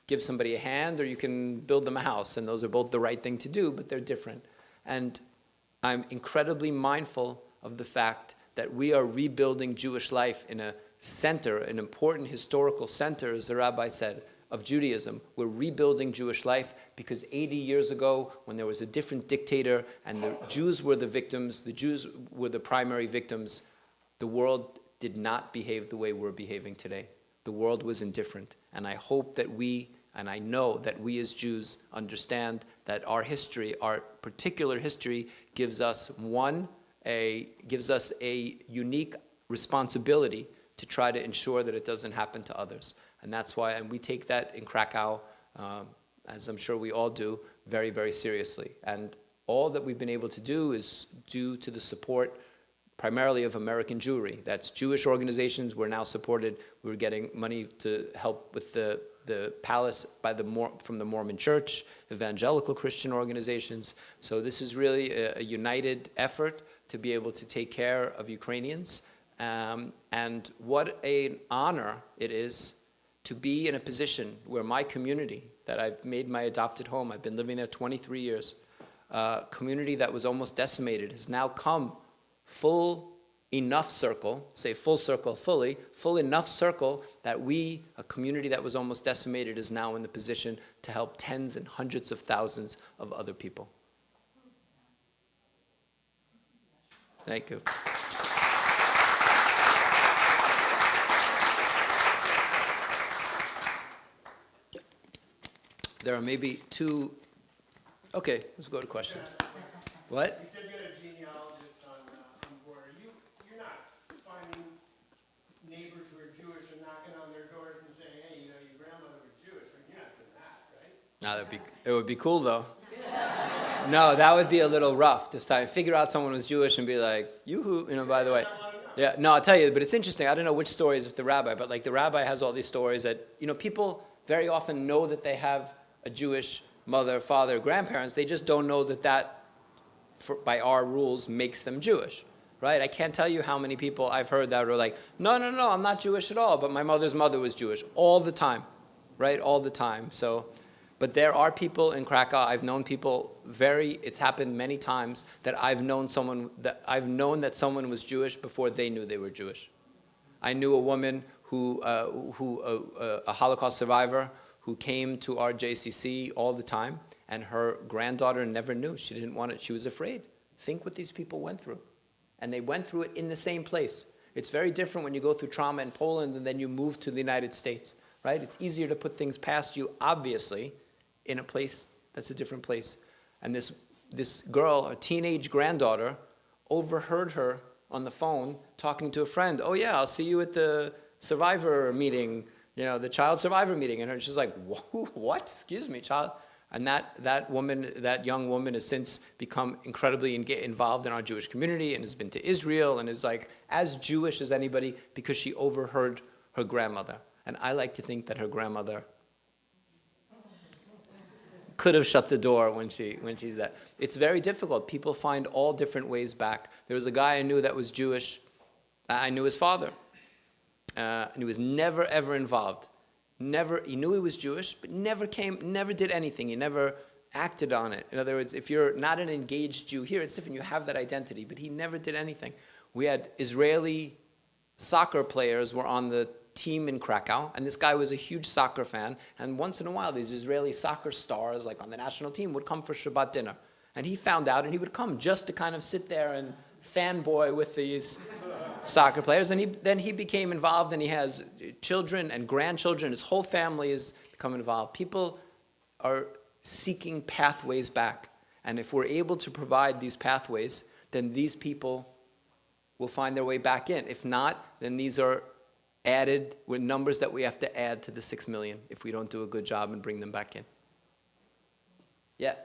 give somebody a hand, or you can build them a house, and those are both the right thing to do, but they're different. And I'm incredibly mindful of the fact that we are rebuilding Jewish life in a center, an important historical center, as the rabbi said, of Judaism. We're rebuilding Jewish life because 80 years ago, when there was a different dictator and the Jews were the victims, the Jews were the primary victims, the world did not behave the way we're behaving today. The world was indifferent. And I hope that we, and I know that we as Jews understand that our history, our particular history, gives us a unique responsibility to try to ensure that it doesn't happen to others. And that's why, and we take that in Krakow, as I'm sure we all do, very, very seriously. And all that we've been able to do is due to the support primarily of American Jewry. That's Jewish organizations. We're now supported. We're getting money to help with the palace from the Mormon Church, evangelical Christian organizations. So this is really a united effort to be able to take care of Ukrainians. And what an honor it is to be in a position where my community, that I've made my adopted home, I've been living there 23 years, community that was almost decimated has now come full enough circle, say full circle, full enough circle that we, a community that was almost decimated, is now in the position to help tens and hundreds of thousands of other people. Thank you. There are maybe two. Okay, let's go to questions. What? You said you had a genealogist on board. You're not finding neighbors who are Jewish and knocking on their doors and saying, hey, you know, your grandmother was Jewish. I mean, you're not doing that, right? No, it would be cool though. No, that would be a little rough to figure out someone was Jewish and be like, yoo-hoo, you know, by the way. Yeah, no, I'll tell you, but it's interesting. I don't know which stories of the rabbi, but like the rabbi has all these stories that, you know, people very often know that they have a Jewish mother, father, grandparents. They just don't know that by our rules, makes them Jewish, right? I can't tell you how many people I've heard that are like, no, I'm not Jewish at all, but my mother's mother was Jewish all the time, right? All the time. So, but there are people in Krakow, I've known people it's happened many times that I've known that someone was Jewish before they knew they were Jewish. I knew a woman a Holocaust survivor who came to our JCC all the time, and her granddaughter never knew. She didn't want it. She was afraid. Think what these people went through. And they went through it in the same place. It's very different when you go through trauma in Poland and then you move to the United States, right? It's easier to put things past you, obviously, in a place that's a different place. And this girl, a teenage granddaughter, overheard her on the phone talking to a friend. Oh yeah, I'll see you at the survivor meeting, you know, the child survivor meeting. And she's like, what? Excuse me, child. And that young woman has since become incredibly involved in our Jewish community and has been to Israel and is like as Jewish as anybody because she overheard her grandmother. And I like to think that her grandmother could have shut the door when she did that. It's very difficult. People find all different ways back. There was a guy I knew that was Jewish. I knew his father. And he was never, ever involved. He knew he was Jewish, but never did anything. He never acted on it. In other words, if you're not an engaged Jew here, it's different. You have that identity, but he never did anything. We had Israeli soccer players were on the team in Krakow, and this guy was a huge soccer fan, and once in a while, these Israeli soccer stars, like on the national team, would come for Shabbat dinner. And he found out, and he would come just to kind of sit there and fanboy with these soccer players, and then he became involved, and he has children and grandchildren. His whole family has become involved. People are seeking pathways back, and if we're able to provide these pathways, then these people will find their way back in. If not, then these are added with numbers that we have to add to the 6 million if we don't do a good job and bring them back in. Yeah.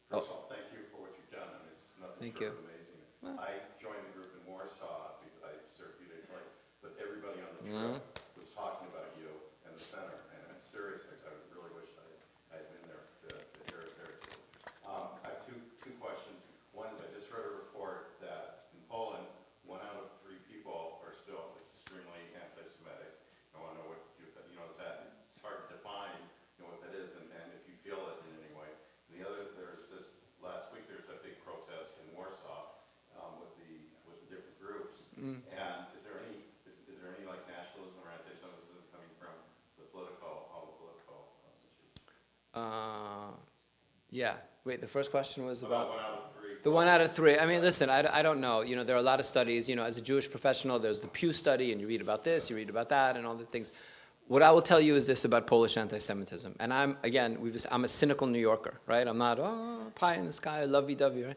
First of all, thank you for what you've done. I mean, it's nothing short of amazing. I joined the group in Warsaw because I served a few days late, but everybody on the trip was talking about you and the center, and I'm serious. I really wish I had been there to hear it there too. I have two questions. One is I just read a report that in Poland, 1 out of 3 people are still extremely anti-Semitic. I want to know what you know. Is that it's hard to define, you know, what that is, and if you feel it in any way. And the other, there's this last week. There's a big protest in Warsaw with the different groups. And is there any like nationalism or anti-Semitism coming from all the political issues? Yeah. Wait, the first question was About about 1 out of 3 The 1 out of 3. I mean, listen, I don't know. You know, there are a lot of studies. You know, as a Jewish professional, there's the Pew study, and you read about this, you read about that, and all the things. What I will tell you is this about Polish anti-Semitism. And I'm a cynical New Yorker, right? I'm not, pie in the sky, lovey-dovey, right?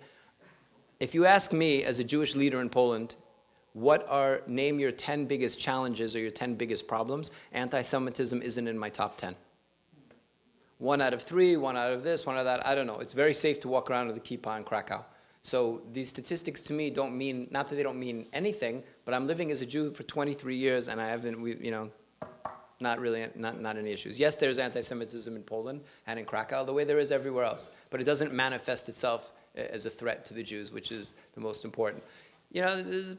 If you ask me, as a Jewish leader in Poland, name your 10 biggest challenges or your 10 biggest problems, anti-Semitism isn't in my top 10. 1 out of 3, 1 out of this, 1 out of that, I don't know. It's very safe to walk around with a kippah in Krakow. So these statistics to me don't mean, not that they don't mean anything, but I'm living as a Jew for 23 years and I haven't, not any issues. Yes, there's anti-Semitism in Poland and in Krakow, the way there is everywhere else. But it doesn't manifest itself as a threat to the Jews, which is the most important. You know, the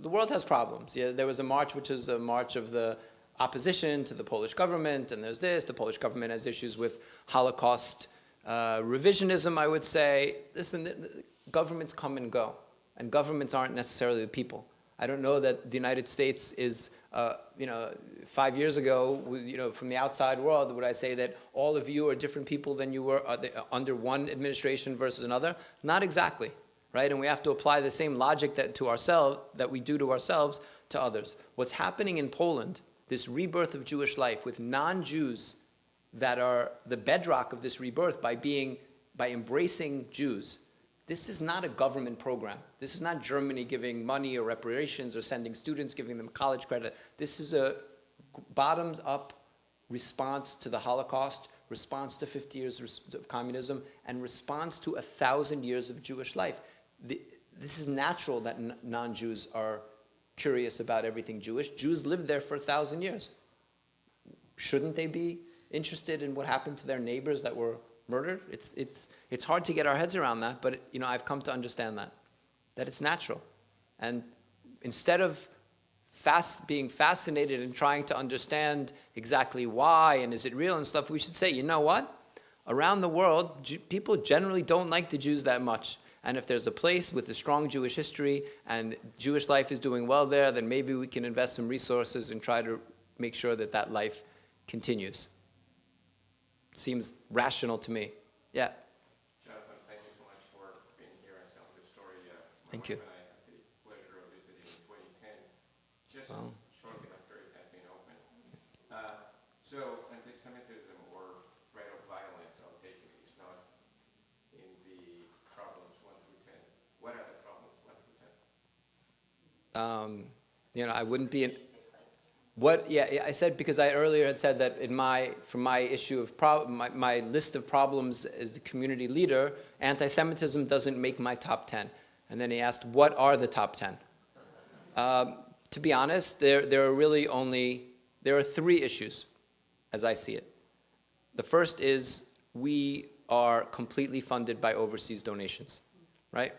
world has problems. Yeah, there was a march, which is a march of the opposition to the Polish government, and there's this. The Polish government has issues with Holocaust revisionism, I would say. Listen, governments come and go, and governments aren't necessarily the people. I don't know that the United States is, 5 years ago, from the outside world, would I say that all of you are different people than you were under one administration versus another? Not exactly, right? And we have to apply the same logic that we do to ourselves to others. What's happening in Poland, this rebirth of Jewish life with non-Jews that are the bedrock of this rebirth by embracing Jews. This is not a government program. This is not Germany giving money or reparations or sending students, giving them college credit. This is a bottoms-up response to the Holocaust, response to 50 years of communism, and response to 1,000 years of Jewish life. This is natural that non-Jews are curious about everything Jewish. Jews lived there for 1,000 years. Shouldn't they be interested in what happened to their neighbors that were murdered? It's hard to get our heads around that, but I've come to understand that it's natural. And instead of being fascinated and trying to understand exactly why and is it real and stuff, we should say, you know what? Around the world, people generally don't like the Jews that much. And if there's a place with a strong Jewish history and Jewish life is doing well there, then maybe we can invest some resources and try to make sure that life continues. Seems rational to me. Yeah. Jonathan, thank you so much for being here and telling the story. Thank you. My wife and I had the pleasure of visiting in 2010, just Wow. shortly after it had been opened. So anti-Semitism or threat of violence, I'll take it, is not in the problems 1 through 10. What are the problems 1 through 10? I wouldn't be in. I said, because I earlier had said that for my issue of my list of problems as the community leader, anti-Semitism doesn't make my top 10. And then he asked, what are the top 10? To be honest, there are 3 issues, as I see it. The first is we are completely funded by overseas donations, right?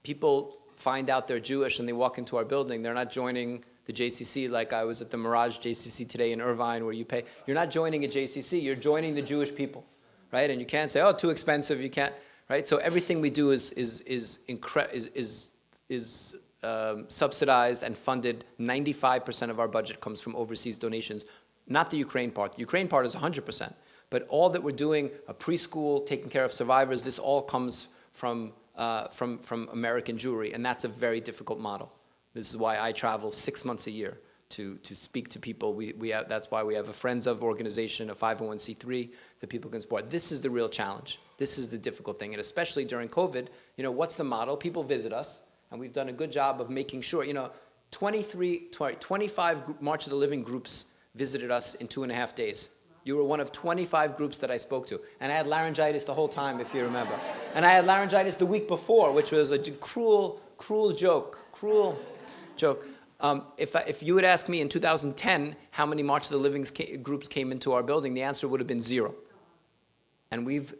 People find out they're Jewish and they walk into our building, they're not joining the JCC like I was at the Mirage JCC today in Irvine where you pay. You're not joining a JCC, you're joining the Jewish people, right? And you can't say, oh, too expensive, you can't, right? So everything we do is subsidized and funded. 95% of our budget comes from overseas donations, not the Ukraine part. The Ukraine part is 100%. But all that we're doing, a preschool, taking care of survivors, this all comes from American Jewry, and that's a very difficult model. This is why I travel 6 months a year to speak to people. That's why we have a Friends of organization, a 501c3 that people can support. This is the real challenge. This is the difficult thing, and especially during COVID, what's the model? People visit us, and we've done a good job of making sure, 25 March of the Living groups visited us in 2.5 days. You were one of 25 groups that I spoke to. And I had laryngitis the whole time, if you remember. And I had laryngitis the week before, which was a cruel joke. If you would ask me in 2010 how many March of the Living groups came into our building, the answer would have been 0. And we've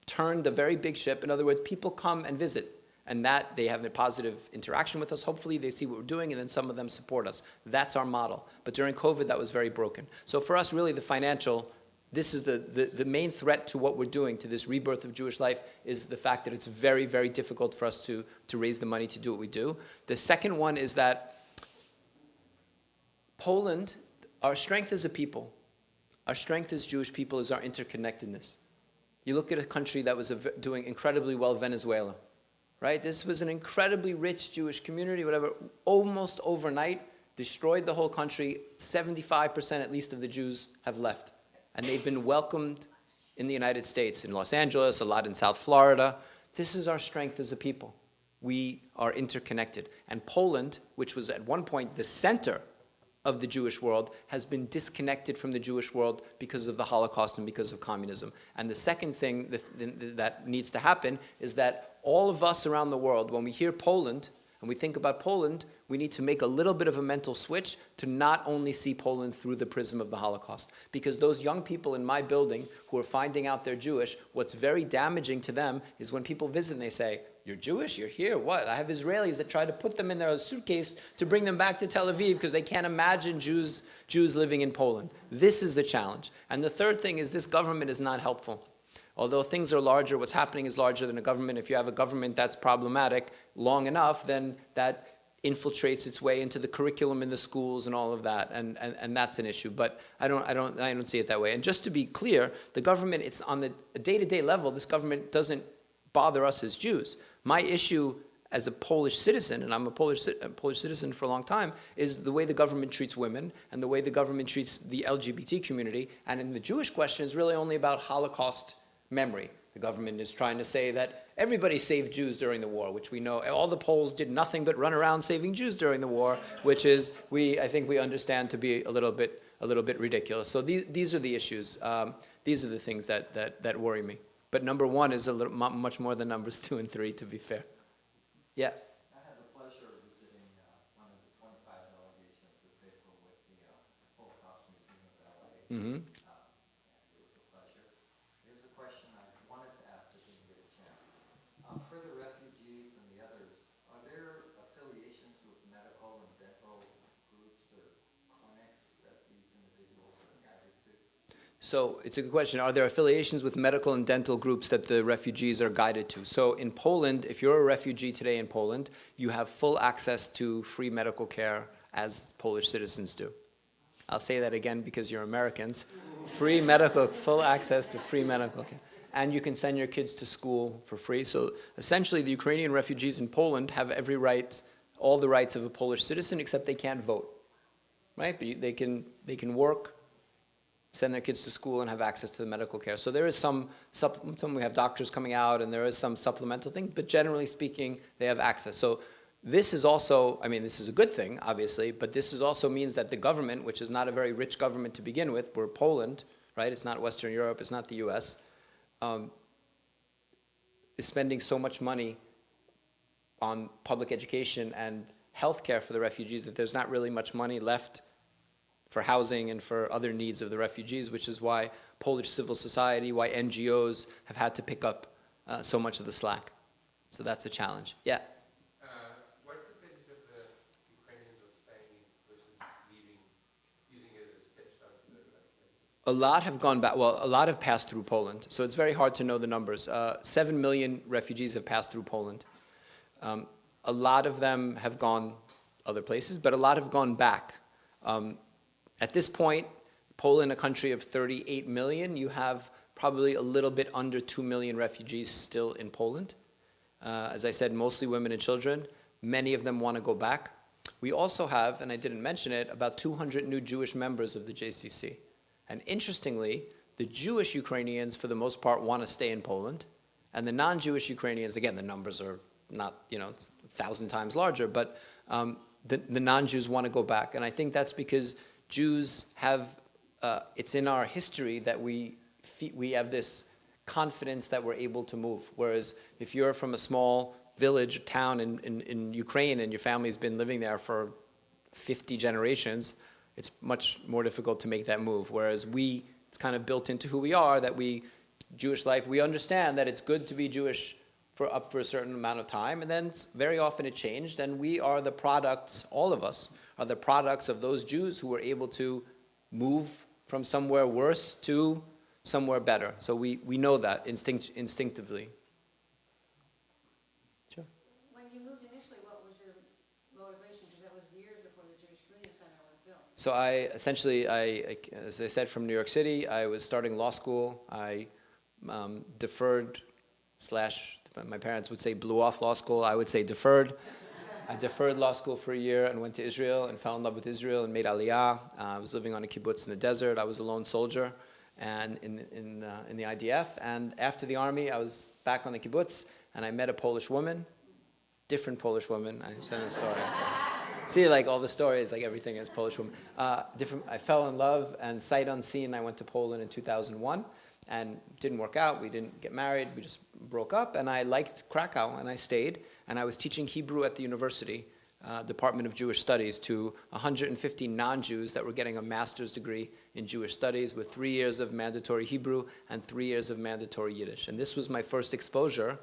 turned a very big ship. In other words, people come and visit. And that they have a positive interaction with us. Hopefully they see what we're doing, and then some of them support us. That's our model. But during COVID, that was very broken. So for us, really, this is the main threat to what we're doing, to this rebirth of Jewish life, is the fact that it's very, very difficult for us to raise the money to do what we do. The second one is that Poland, our strength as a people, our strength as Jewish people is our interconnectedness. You look at a country that was doing incredibly well, Venezuela, right? This was an incredibly rich Jewish community, whatever, almost overnight, destroyed the whole country. 75% at least of the Jews have left. And they've been welcomed in the United States, in Los Angeles, a lot in South Florida. This is our strength as a people. We are interconnected. And Poland, which was at one point the center of the Jewish world, has been disconnected from the Jewish world because of the Holocaust and because of communism. And the second thing that needs to happen is that all of us around the world, when we hear Poland and we think about Poland, we need to make a little bit of a mental switch to not only see Poland through the prism of the Holocaust. Because those young people in my building who are finding out they're Jewish, what's very damaging to them is when people visit and they say, "You're Jewish? You're here? What?" I have Israelis that try to put them in their suitcase to bring them back to Tel Aviv because they can't imagine Jews living in Poland. This is the challenge. And the third thing is this government is not helpful. Although things are larger, what's happening is larger than a government. If you have a government that's problematic long enough, then that infiltrates its way into the curriculum in the schools and all of that, and that's an issue. But I don't see it that way. And just to be clear, the government, it's on the day-to-day level, this government doesn't bother us as Jews. My issue as a Polish citizen, and I'm a Polish citizen for a long time, is the way the government treats women and the way the government treats the LGBT community. And in the Jewish question is really only about Holocaust memory. The government is trying to say that everybody saved Jews during the war, which we know all the Poles did nothing but run around saving Jews during the war, which is I think we understand to be a little bit ridiculous. So these are the issues. These are the things that worry me. But number one is much more than numbers 2 and 3, to be fair. Yeah. I had the pleasure of visiting one of the 25 delegations to Sefer with the Holocaust Museum of LA. Mm-hmm. It was a pleasure. Here's a question I wanted to ask but didn't get a chance. For the refugees and the others, are there affiliations with medical and dental groups or clinics that these individuals are guided to? So it's a good question. Are there affiliations with medical and dental groups that the refugees are guided to? So in Poland, if you're a refugee today in Poland, you have full access to free medical care as Polish citizens do. I'll say that again because you're Americans. Full access to free medical care. And you can send your kids to school for free. So essentially the Ukrainian refugees in Poland have every right, all the rights of a Polish citizen, except they can't vote, right? But they can work, send their kids to school, and have access to the medical care. So there is some we have doctors coming out, and there is some supplemental thing, but generally speaking, they have access. So this is also, I mean, this is a good thing, obviously, but this is also means that the government, which is not a very rich government to begin with, we're Poland, right? It's not Western Europe, it's not the US, is spending so much money on public education and healthcare for the refugees that there's not really much money left for housing and for other needs of the refugees, which is why Polish civil society, why NGOs have had to pick up so much of the slack. So that's a challenge. Yeah? What percentage of the Ukrainians are staying versus leaving, using it as a stepstone to the refugees? A lot have gone back. Well, a lot have passed through Poland, so it's very hard to know the numbers. 7 million refugees have passed through Poland. A lot of them have gone other places, but a lot have gone back. At this point, Poland, a country of 38 million, you have probably a little bit under 2 million refugees still in Poland. As I said, mostly women and children. Many of them want to go back. We also have, and I didn't mention it, about 200 new Jewish members of the JCC. And interestingly, the Jewish Ukrainians, for the most part, want to stay in Poland. And the non-Jewish Ukrainians, again, the numbers are not, 1,000 times larger, but the non-Jews want to go back. And I think that's because Jews have, it's in our history that we have this confidence that we're able to move. Whereas if you're from a small village, town in Ukraine and your family's been living there for 50 generations, it's much more difficult to make that move. Whereas it's kind of built into who we are, that Jewish life, we understand that it's good to be Jewish for a certain amount of time, and then very often it changed, and we are the products, all of us, are the products of those Jews who were able to move from somewhere worse to somewhere better. So we know that instinctively. Sure. When you moved initially, what was your motivation? Because that was years before the Jewish Community Center was built. So I, as I said, from New York City, I was starting law school. I deferred slash, my parents would say blew off law school. I would say deferred. I deferred law school for a year and went to Israel and fell in love with Israel and made aliyah. I was living on a kibbutz in the desert. I was a lone soldier and in the IDF. And after the army, I was back on the kibbutz and I met a Polish woman, different Polish woman. I sent a story. See, like all the stories, like everything is Polish woman. I fell in love and sight unseen, I went to Poland in 2001 and didn't work out. We didn't get married. We just broke up. And I liked Krakow and I stayed. And I was teaching Hebrew at the university, Department of Jewish Studies, to 150 non-Jews that were getting a master's degree in Jewish studies with 3 years of mandatory Hebrew and 3 years of mandatory Yiddish. And this was my first exposure.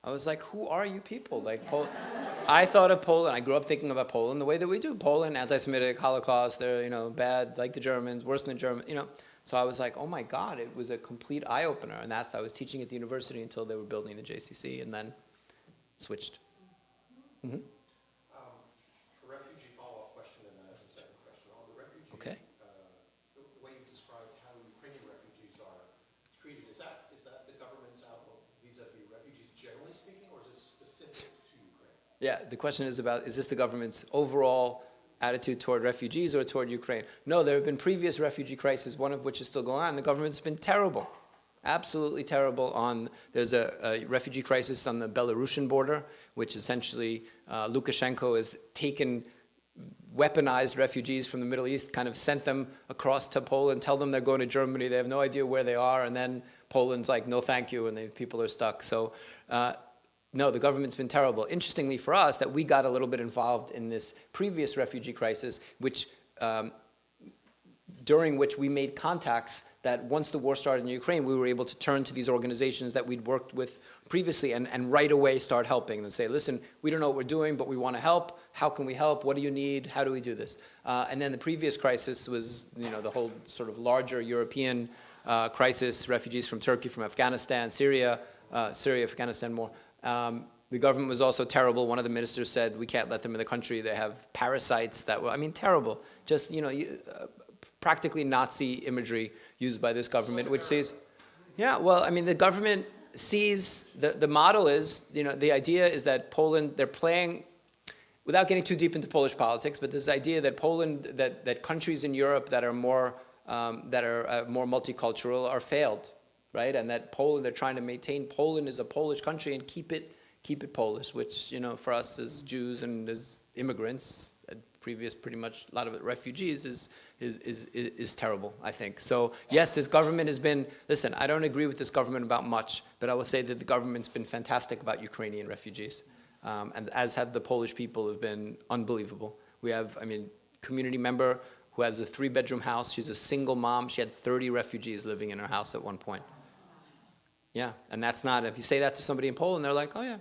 I was like, who are you people? Like, I thought of Poland. I grew up thinking about Poland the way that we do. Poland, anti-Semitic, Holocaust, they're, bad, like the Germans, worse than the Germans, So I was like, oh my God, it was a complete eye-opener. And I was teaching at the university until they were building the JCC and then switched. Mm-hmm. A refugee follow-up question and then a second question. On the refugee, Okay. The way you described how Ukrainian refugees are treated, is that the government's outlook vis-a-vis refugees generally speaking, or is it specific to Ukraine? Yeah, the question is about, is this the government's overall attitude toward refugees or toward Ukraine? No, there have been previous refugee crises, one of which is still going on. The government's been terrible, absolutely terrible. There's a refugee crisis on the Belarusian border, which essentially Lukashenko has taken weaponized refugees from the Middle East, kind of sent them across to Poland, tell them they're going to Germany, they have no idea where they are, and then Poland's like, no thank you, and people are stuck. So no, the government's been terrible. Interestingly for us, that we got a little bit involved in this previous refugee crisis, during which we made contacts that once the war started in Ukraine, we were able to turn to these organizations that we'd worked with previously and right away start helping and say, listen, we don't know what we're doing, but we want to help. How can we help? What do you need? How do we do this? And then the previous crisis was, the whole sort of larger European crisis, refugees from Turkey, from Afghanistan, Syria, Afghanistan more. The government was also terrible. One of the ministers said, we can't let them in the country. They have parasites that were, terrible. Just, practically Nazi imagery used by this government, which says, the government sees, the model is, the idea is that Poland, they're playing, without getting too deep into Polish politics, but this idea that Poland, that countries in Europe that are more multicultural are failed, right? And that Poland, they're trying to maintain Poland as a Polish country and keep it Polish, which, for us as Jews and as immigrants, pretty much a lot of it refugees, is terrible, I think. So yes, this government has been, listen, I don't agree with this government about much, but I will say that the government's been fantastic about Ukrainian refugees. And as have the Polish people have been unbelievable. We have, community member who has a 3-bedroom house. She's a single mom. She had 30 refugees living in her house at one point. Yeah, and that's not, if you say that to somebody in Poland, they're like, oh yeah.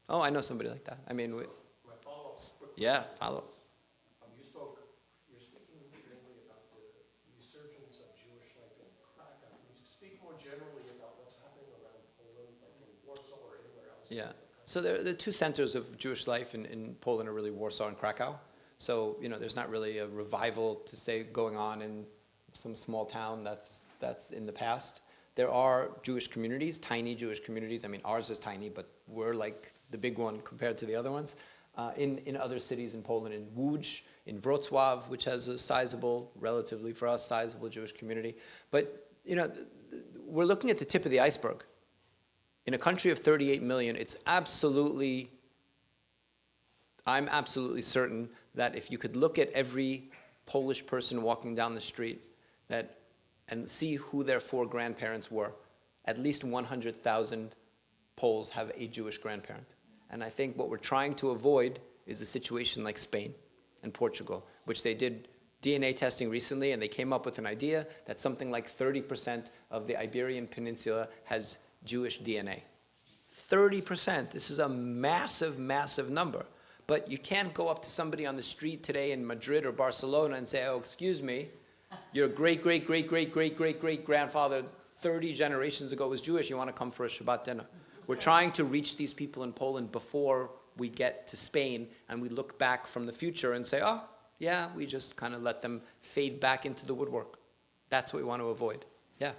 Oh, I know somebody like that. My follow-up. Yeah, follow. You're speaking mainly about the resurgence of Jewish life in Krakow. Can you speak more generally about what's happening around Poland, like in Warsaw or anywhere else? Yeah. So the two centers of Jewish life in Poland are really Warsaw and Krakow. So, there's not really a revival to say going on in some small town that's in the past. There are Jewish communities, tiny Jewish communities. Ours is tiny, but we're like the big one compared to the other ones. In other cities in Poland, in Łódź, in Wrocław, which has a sizable, relatively for us, sizable Jewish community. But, we're looking at the tip of the iceberg. In a country of 38 million, I'm absolutely certain that if you could look at every Polish person walking down the street and see who their 4 grandparents were, at least 100,000 Poles have a Jewish grandparent. And I think what we're trying to avoid is a situation like Spain and Portugal, which they did DNA testing recently, and they came up with an idea that something like 30% of the Iberian Peninsula has Jewish DNA. 30%. This is a massive, massive number. But you can't go up to somebody on the street today in Madrid or Barcelona and say, oh, excuse me, your great-great-great-great-great-great-great-grandfather 30 generations ago was Jewish. You want to come for a Shabbat dinner? We're trying to reach these people in Poland before we get to Spain, and we look back from the future and say, oh, yeah, we just kind of let them fade back into the woodwork. That's what we want to avoid. Yeah.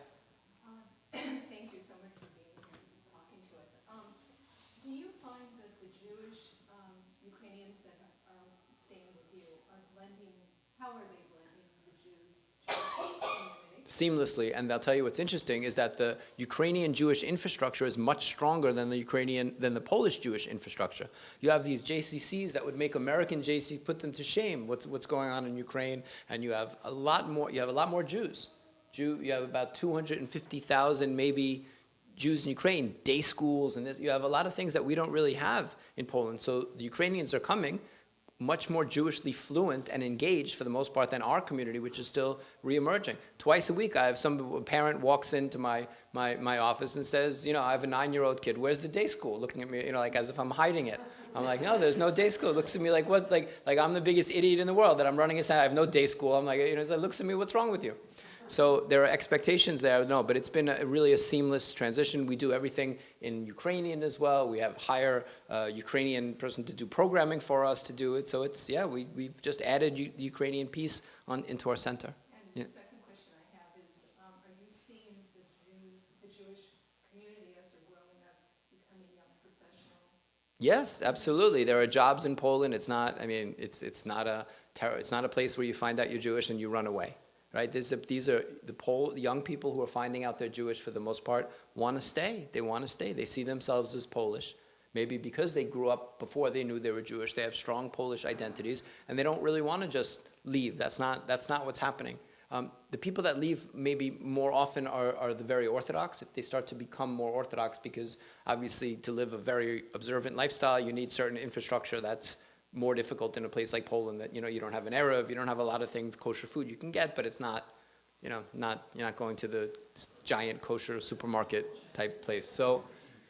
Thank you. How are they blending the Jews community? Seamlessly. And I'll tell you what's interesting is that the Ukrainian Jewish infrastructure is much stronger than the Polish Jewish infrastructure. You have these JCCs that would make American JCCs, put them to shame. What's going on in Ukraine, and you have a lot more Jews. You have about 250,000 maybe Jews in Ukraine, day schools, and this. You have a lot of things that we don't really have in Poland. So the Ukrainians are coming much more Jewishly fluent and engaged for the most part than our community, which is still reemerging. Twice a week, a parent walks into my office and says, I have a 9-year-old kid. Where's the day school? Looking at me, like as if I'm hiding it. I'm like, no, there's no day school. Looks at me like what? Like I'm the biggest idiot in the world that I'm running a center. I have no day school. I'm like, it looks at me, what's wrong with you? So there are expectations there, no, but it's been really a seamless transition. We do everything in Ukrainian as well. We have hire Ukrainian person to do programming for us to do it. So it's, we've just added the Ukrainian piece into our center. And the second question I have is, are you seeing the Jewish community as they're growing up, becoming young professionals? Yes, absolutely. There are jobs in Poland. It's not, it's not a place where you find out you're Jewish and you run away. Right? These are the young people who are finding out they're Jewish for the most part want to stay. They want to stay. They see themselves as Polish. Maybe because they grew up before they knew they were Jewish. They have strong Polish identities, and they don't really want to just leave. That's not what's happening. The people that leave maybe more often are the very Orthodox. If they start to become more Orthodox, because obviously to live a very observant lifestyle, you need certain infrastructure that's more difficult in a place like Poland, that you don't have an Erev, you don't have a lot of things, kosher food you can get, but it's not, you're not going to the giant kosher supermarket type place. So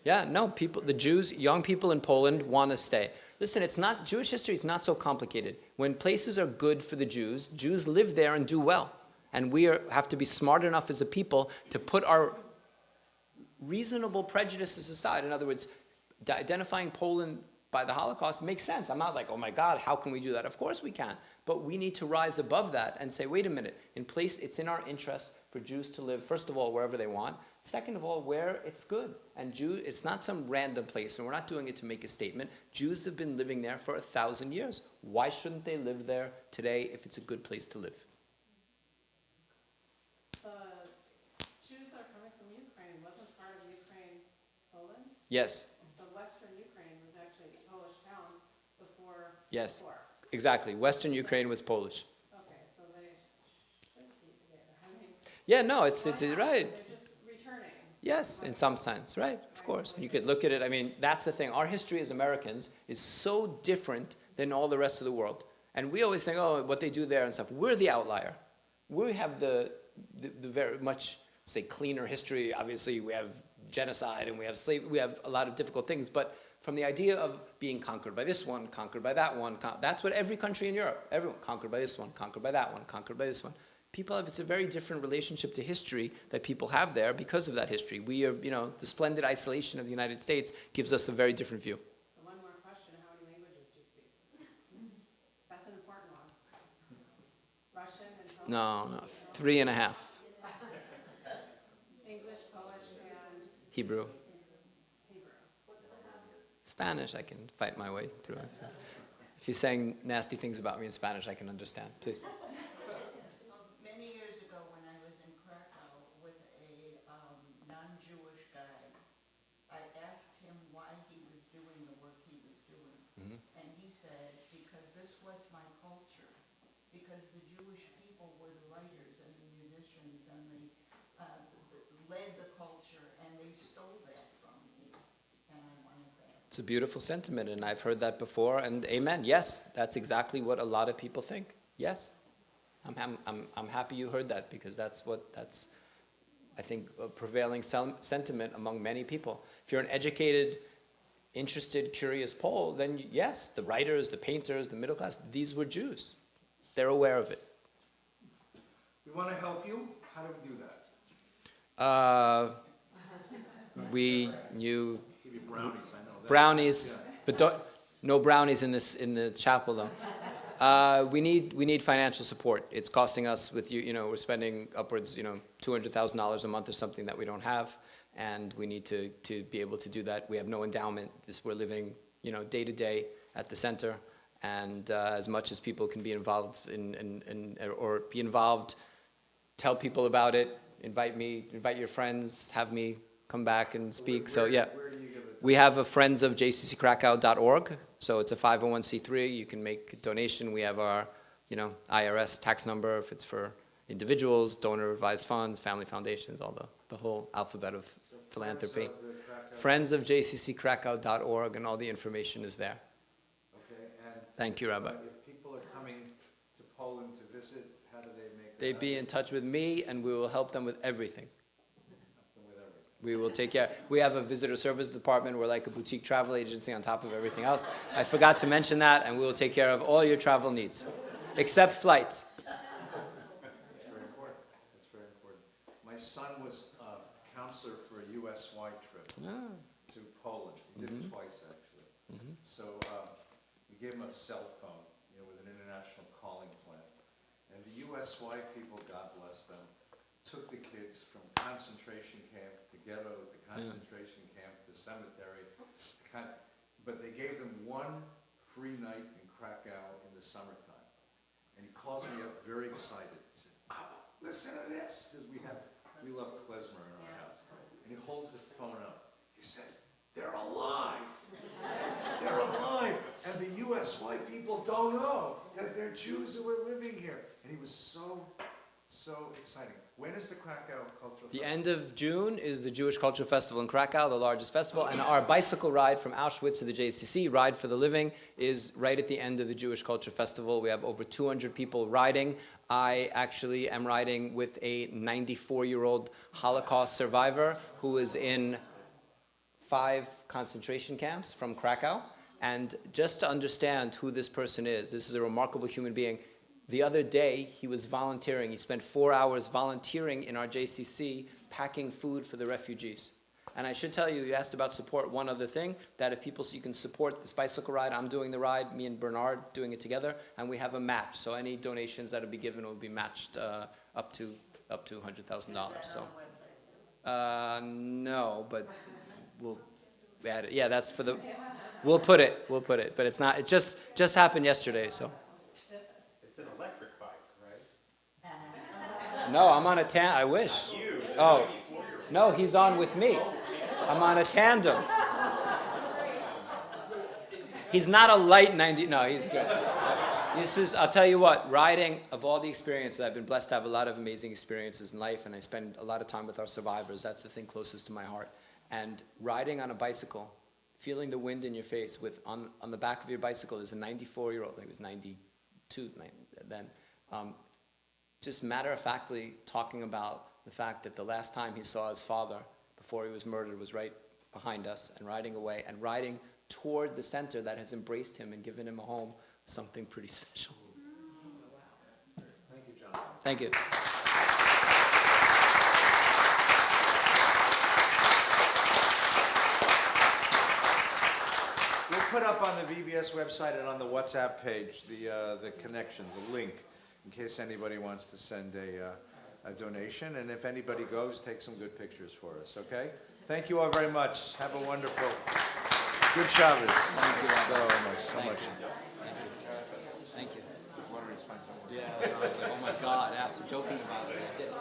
the Jews, young people in Poland want to stay. Listen, Jewish history is not so complicated. When places are good for the Jews live there and do well. And we have to be smart enough as a people to put our reasonable prejudices aside. In other words, identifying Poland by the Holocaust makes sense. I'm not like, oh my God, how can we do that? Of course we can. But we need to rise above that and say, wait a minute, it's in our interest for Jews to live, first of all, wherever they want. Second of all, where it's good. And it's not some random place, and we're not doing it to make a statement. Jews have been living there for 1,000 years. Why shouldn't they live there today if it's a good place to live? Jews that are coming from Ukraine, wasn't part of Ukraine Poland? Yes. So Western Ukraine was actually Polish towns before. Yes. Before. Exactly. Western Ukraine was Polish. Okay, so they should be there. Yeah, no, it's right. They're just returning. Yes, in some sense, right? Of course. You could look at it. That's the thing. Our history as Americans is so different than all the rest of the world. And we always think, oh, what they do there and stuff. We're the outlier. We have the very much, say, cleaner history. Obviously, we have genocide and we have slavery. We have a lot of difficult things. But from the idea of being conquered by this one, conquered by that one, that's what every country in Europe, everyone, conquered by this one, conquered by that one, conquered by this one. It's a very different relationship to history that people have there because of that history. We are, the splendid isolation of the United States gives us a very different view. So one more question, how many languages do you speak? That's an important one. Russian and No, 3.5. English, Polish, and Hebrew. Hebrew. Spanish, I can fight my way through it. If you're saying nasty things about me in Spanish, I can understand. Please. Many years ago, when I was in Krakow with a non-Jewish guy, I asked him why he was doing the work he was doing. Mhm. And he said, because this was my culture. Because the Jewish people were the writers and the musicians and led the culture, and they stole that from me. And I wanted that. It's a beautiful sentiment, and I've heard that before, and amen. Yes, that's exactly what a lot of people think. Yes. I'm happy you heard that, because that's I think a prevailing sentiment among many people. If you're an educated, interested, curious Pole, then yes, the writers, the painters, the middle class, these were Jews. They're aware of it. We want to help you. How do we do that? You Give you brownies, I know that. brownies, Yeah. but no brownies in the chapel though. We need financial support. It's costing us we're spending upwards $200,000 a month or something that we don't have, and we need to be able to do that. We have no endowment. We're living day to day at the center, And as much as people can be involved or be involved, tell people about it, invite your friends, have me come back and speak. So yeah, we have a friendsofjcckrakow.org. So it's a 501c3. You can make a donation. We have our, IRS tax number if it's for individuals, donor advised funds, family foundations, all the whole alphabet of philanthropy. Friendsofjcckrakow.org, and all the information is there. Okay, and Thank you, Rabbi. if people are coming to Poland to visit, how do they make that They'd be in touch with me, and we will help them with everything. happen with everything? We will take care. We have a visitor service department. We're like a boutique travel agency on top of everything else. I forgot to mention that, and we will take care of all your travel needs, except flights. That's very important. That's very important. My son was a counselor for a US-wide trip to Poland. He did it twice, actually. So we gave him a cell phone, with an international calling plan. And the US-wide people, God bless them, took the kids from concentration camp to ghetto to concentration camp to cemetery. But they gave them one free night in Krakow in the summertime. And he calls me up very excited. He said, "Papa, listen to this," because we love klezmer in our house. And he holds the phone up. He said, "They're alive. They're alive. And the U.S. white people don't know that they're Jews who are living here." And he was so exciting. When is the Krakow Cultural The Festival? end of June is the Jewish Cultural Festival in Krakow, the largest festival, and our bicycle ride from Auschwitz to the JCC, Ride for the Living, is right at the end of the Jewish Culture Festival. We have over 200 people riding. I actually am riding with a 94-year-old Holocaust survivor who is in 5 concentration camps from Krakow. And just to understand who this person is, this is a remarkable human being. The other day, he was volunteering. He spent 4 hours volunteering in our JCC, packing food for the refugees. And I should tell you, you asked about support. One other thing, that if people, so you can support this bicycle ride, I'm doing the ride, me and Bernard doing it together, and we have a match. So any donations that will be given will be matched up to $100,000. So, no, but we'll add it. Yeah, that's for the. We'll put it. But it's not. It just happened yesterday. So. It's an electric bike, right? No, I'm on a I wish. Oh, no, he's on with me. I'm on a tandem. He's not a light 90. No, he's good. I'll tell you what, riding, of all the experiences, I've been blessed to have a lot of amazing experiences in life, and I spend a lot of time with our survivors. That's the thing closest to my heart. And riding on a bicycle, feeling the wind in your face, on the back of your bicycle is a 94-year-old, I think he was 92 then, just matter-of-factly talking about the fact that the last time he saw his father before he was murdered was right behind us, and riding away and riding toward the center that has embraced him and given him a home, something pretty special. Thank you, John. Thank you. We'll put up on the VBS website and on the WhatsApp page the connection, the link, in case anybody wants to send a donation. And if anybody goes, take some good pictures for us, okay? Thank you all very much. Have a wonderful, good Shabbos. Thank you so much, so much. Thank you. Yeah, I was like, oh my God, after joking about it, I did.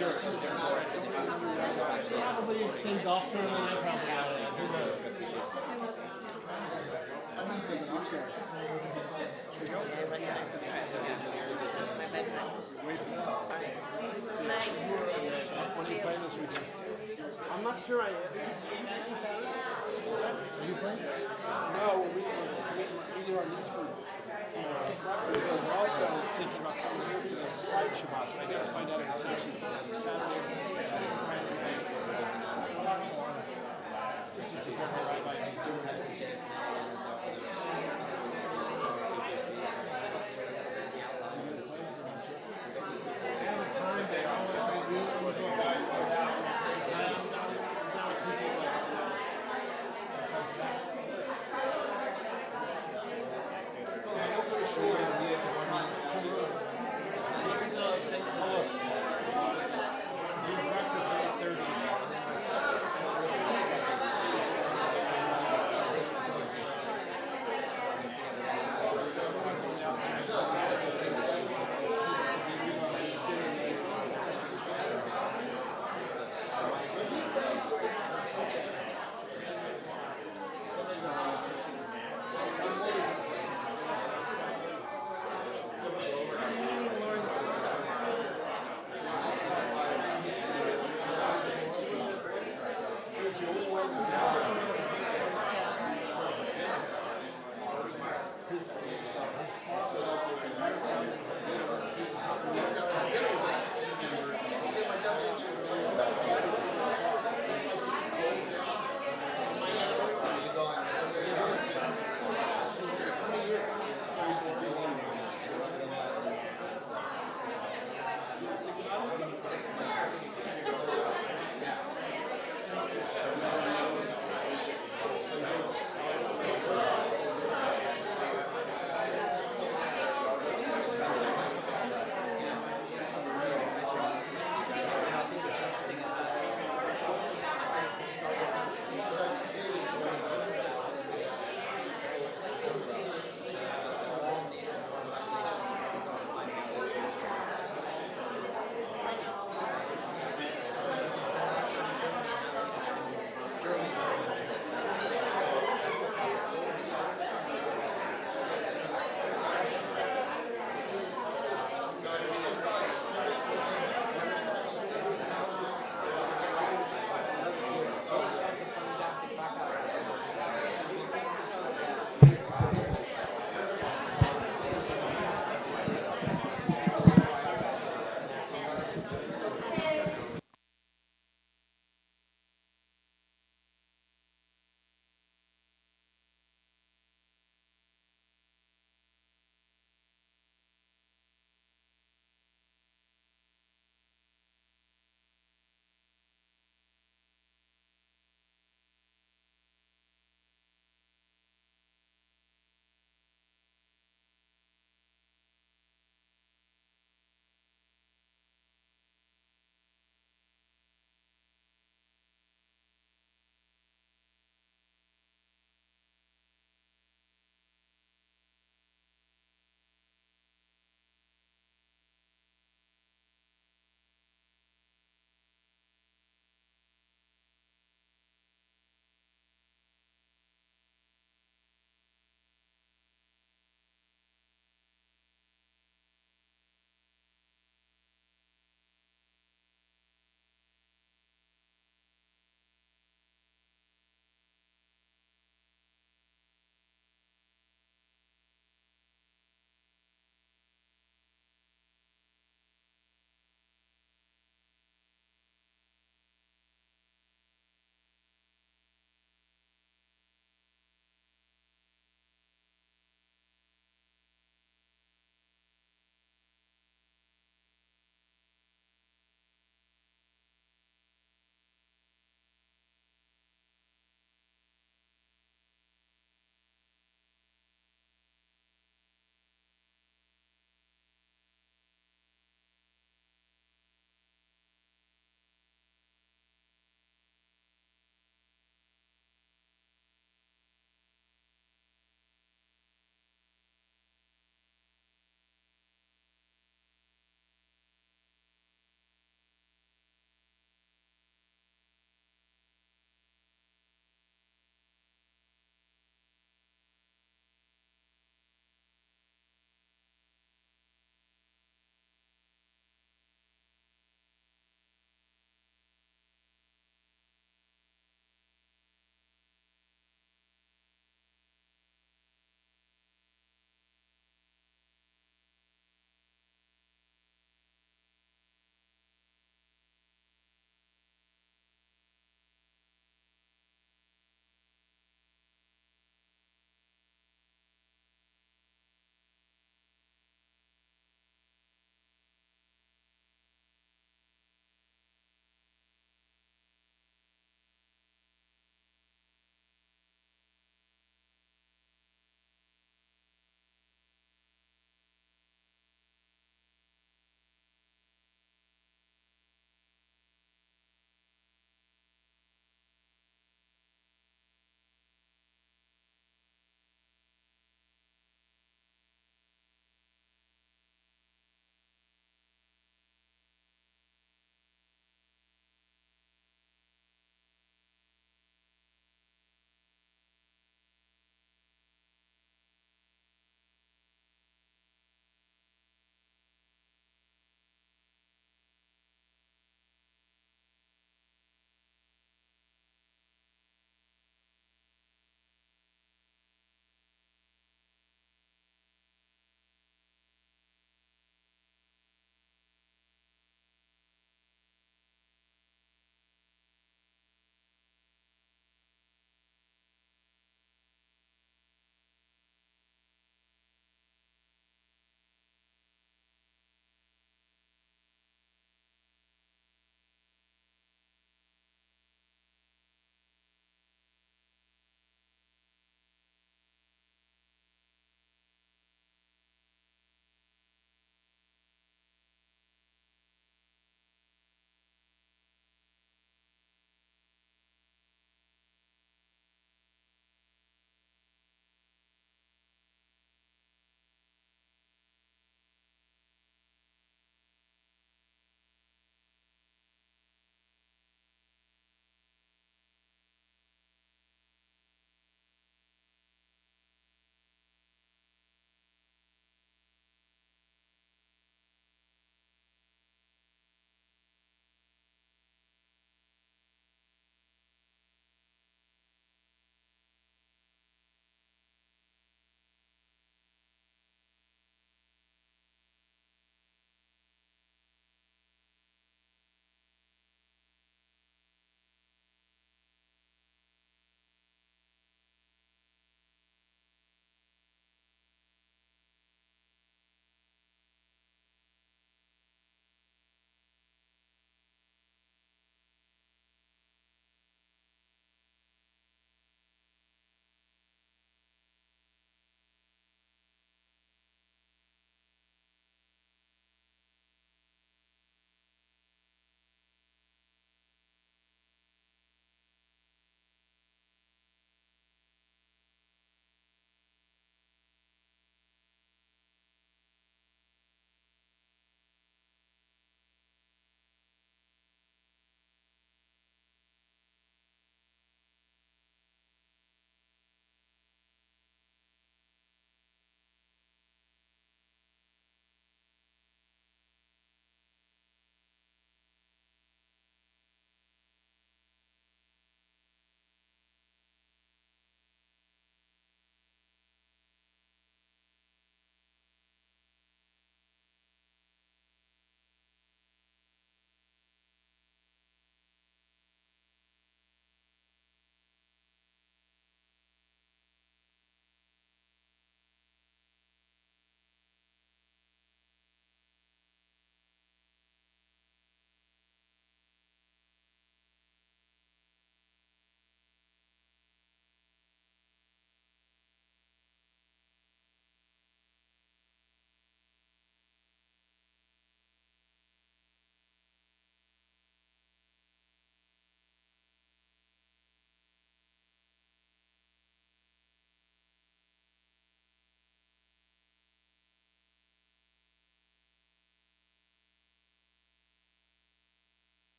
sure. Probably the same golf tournament I probably out at. Who knows? I'm not sure I am. Are you playing? No, we do our next one.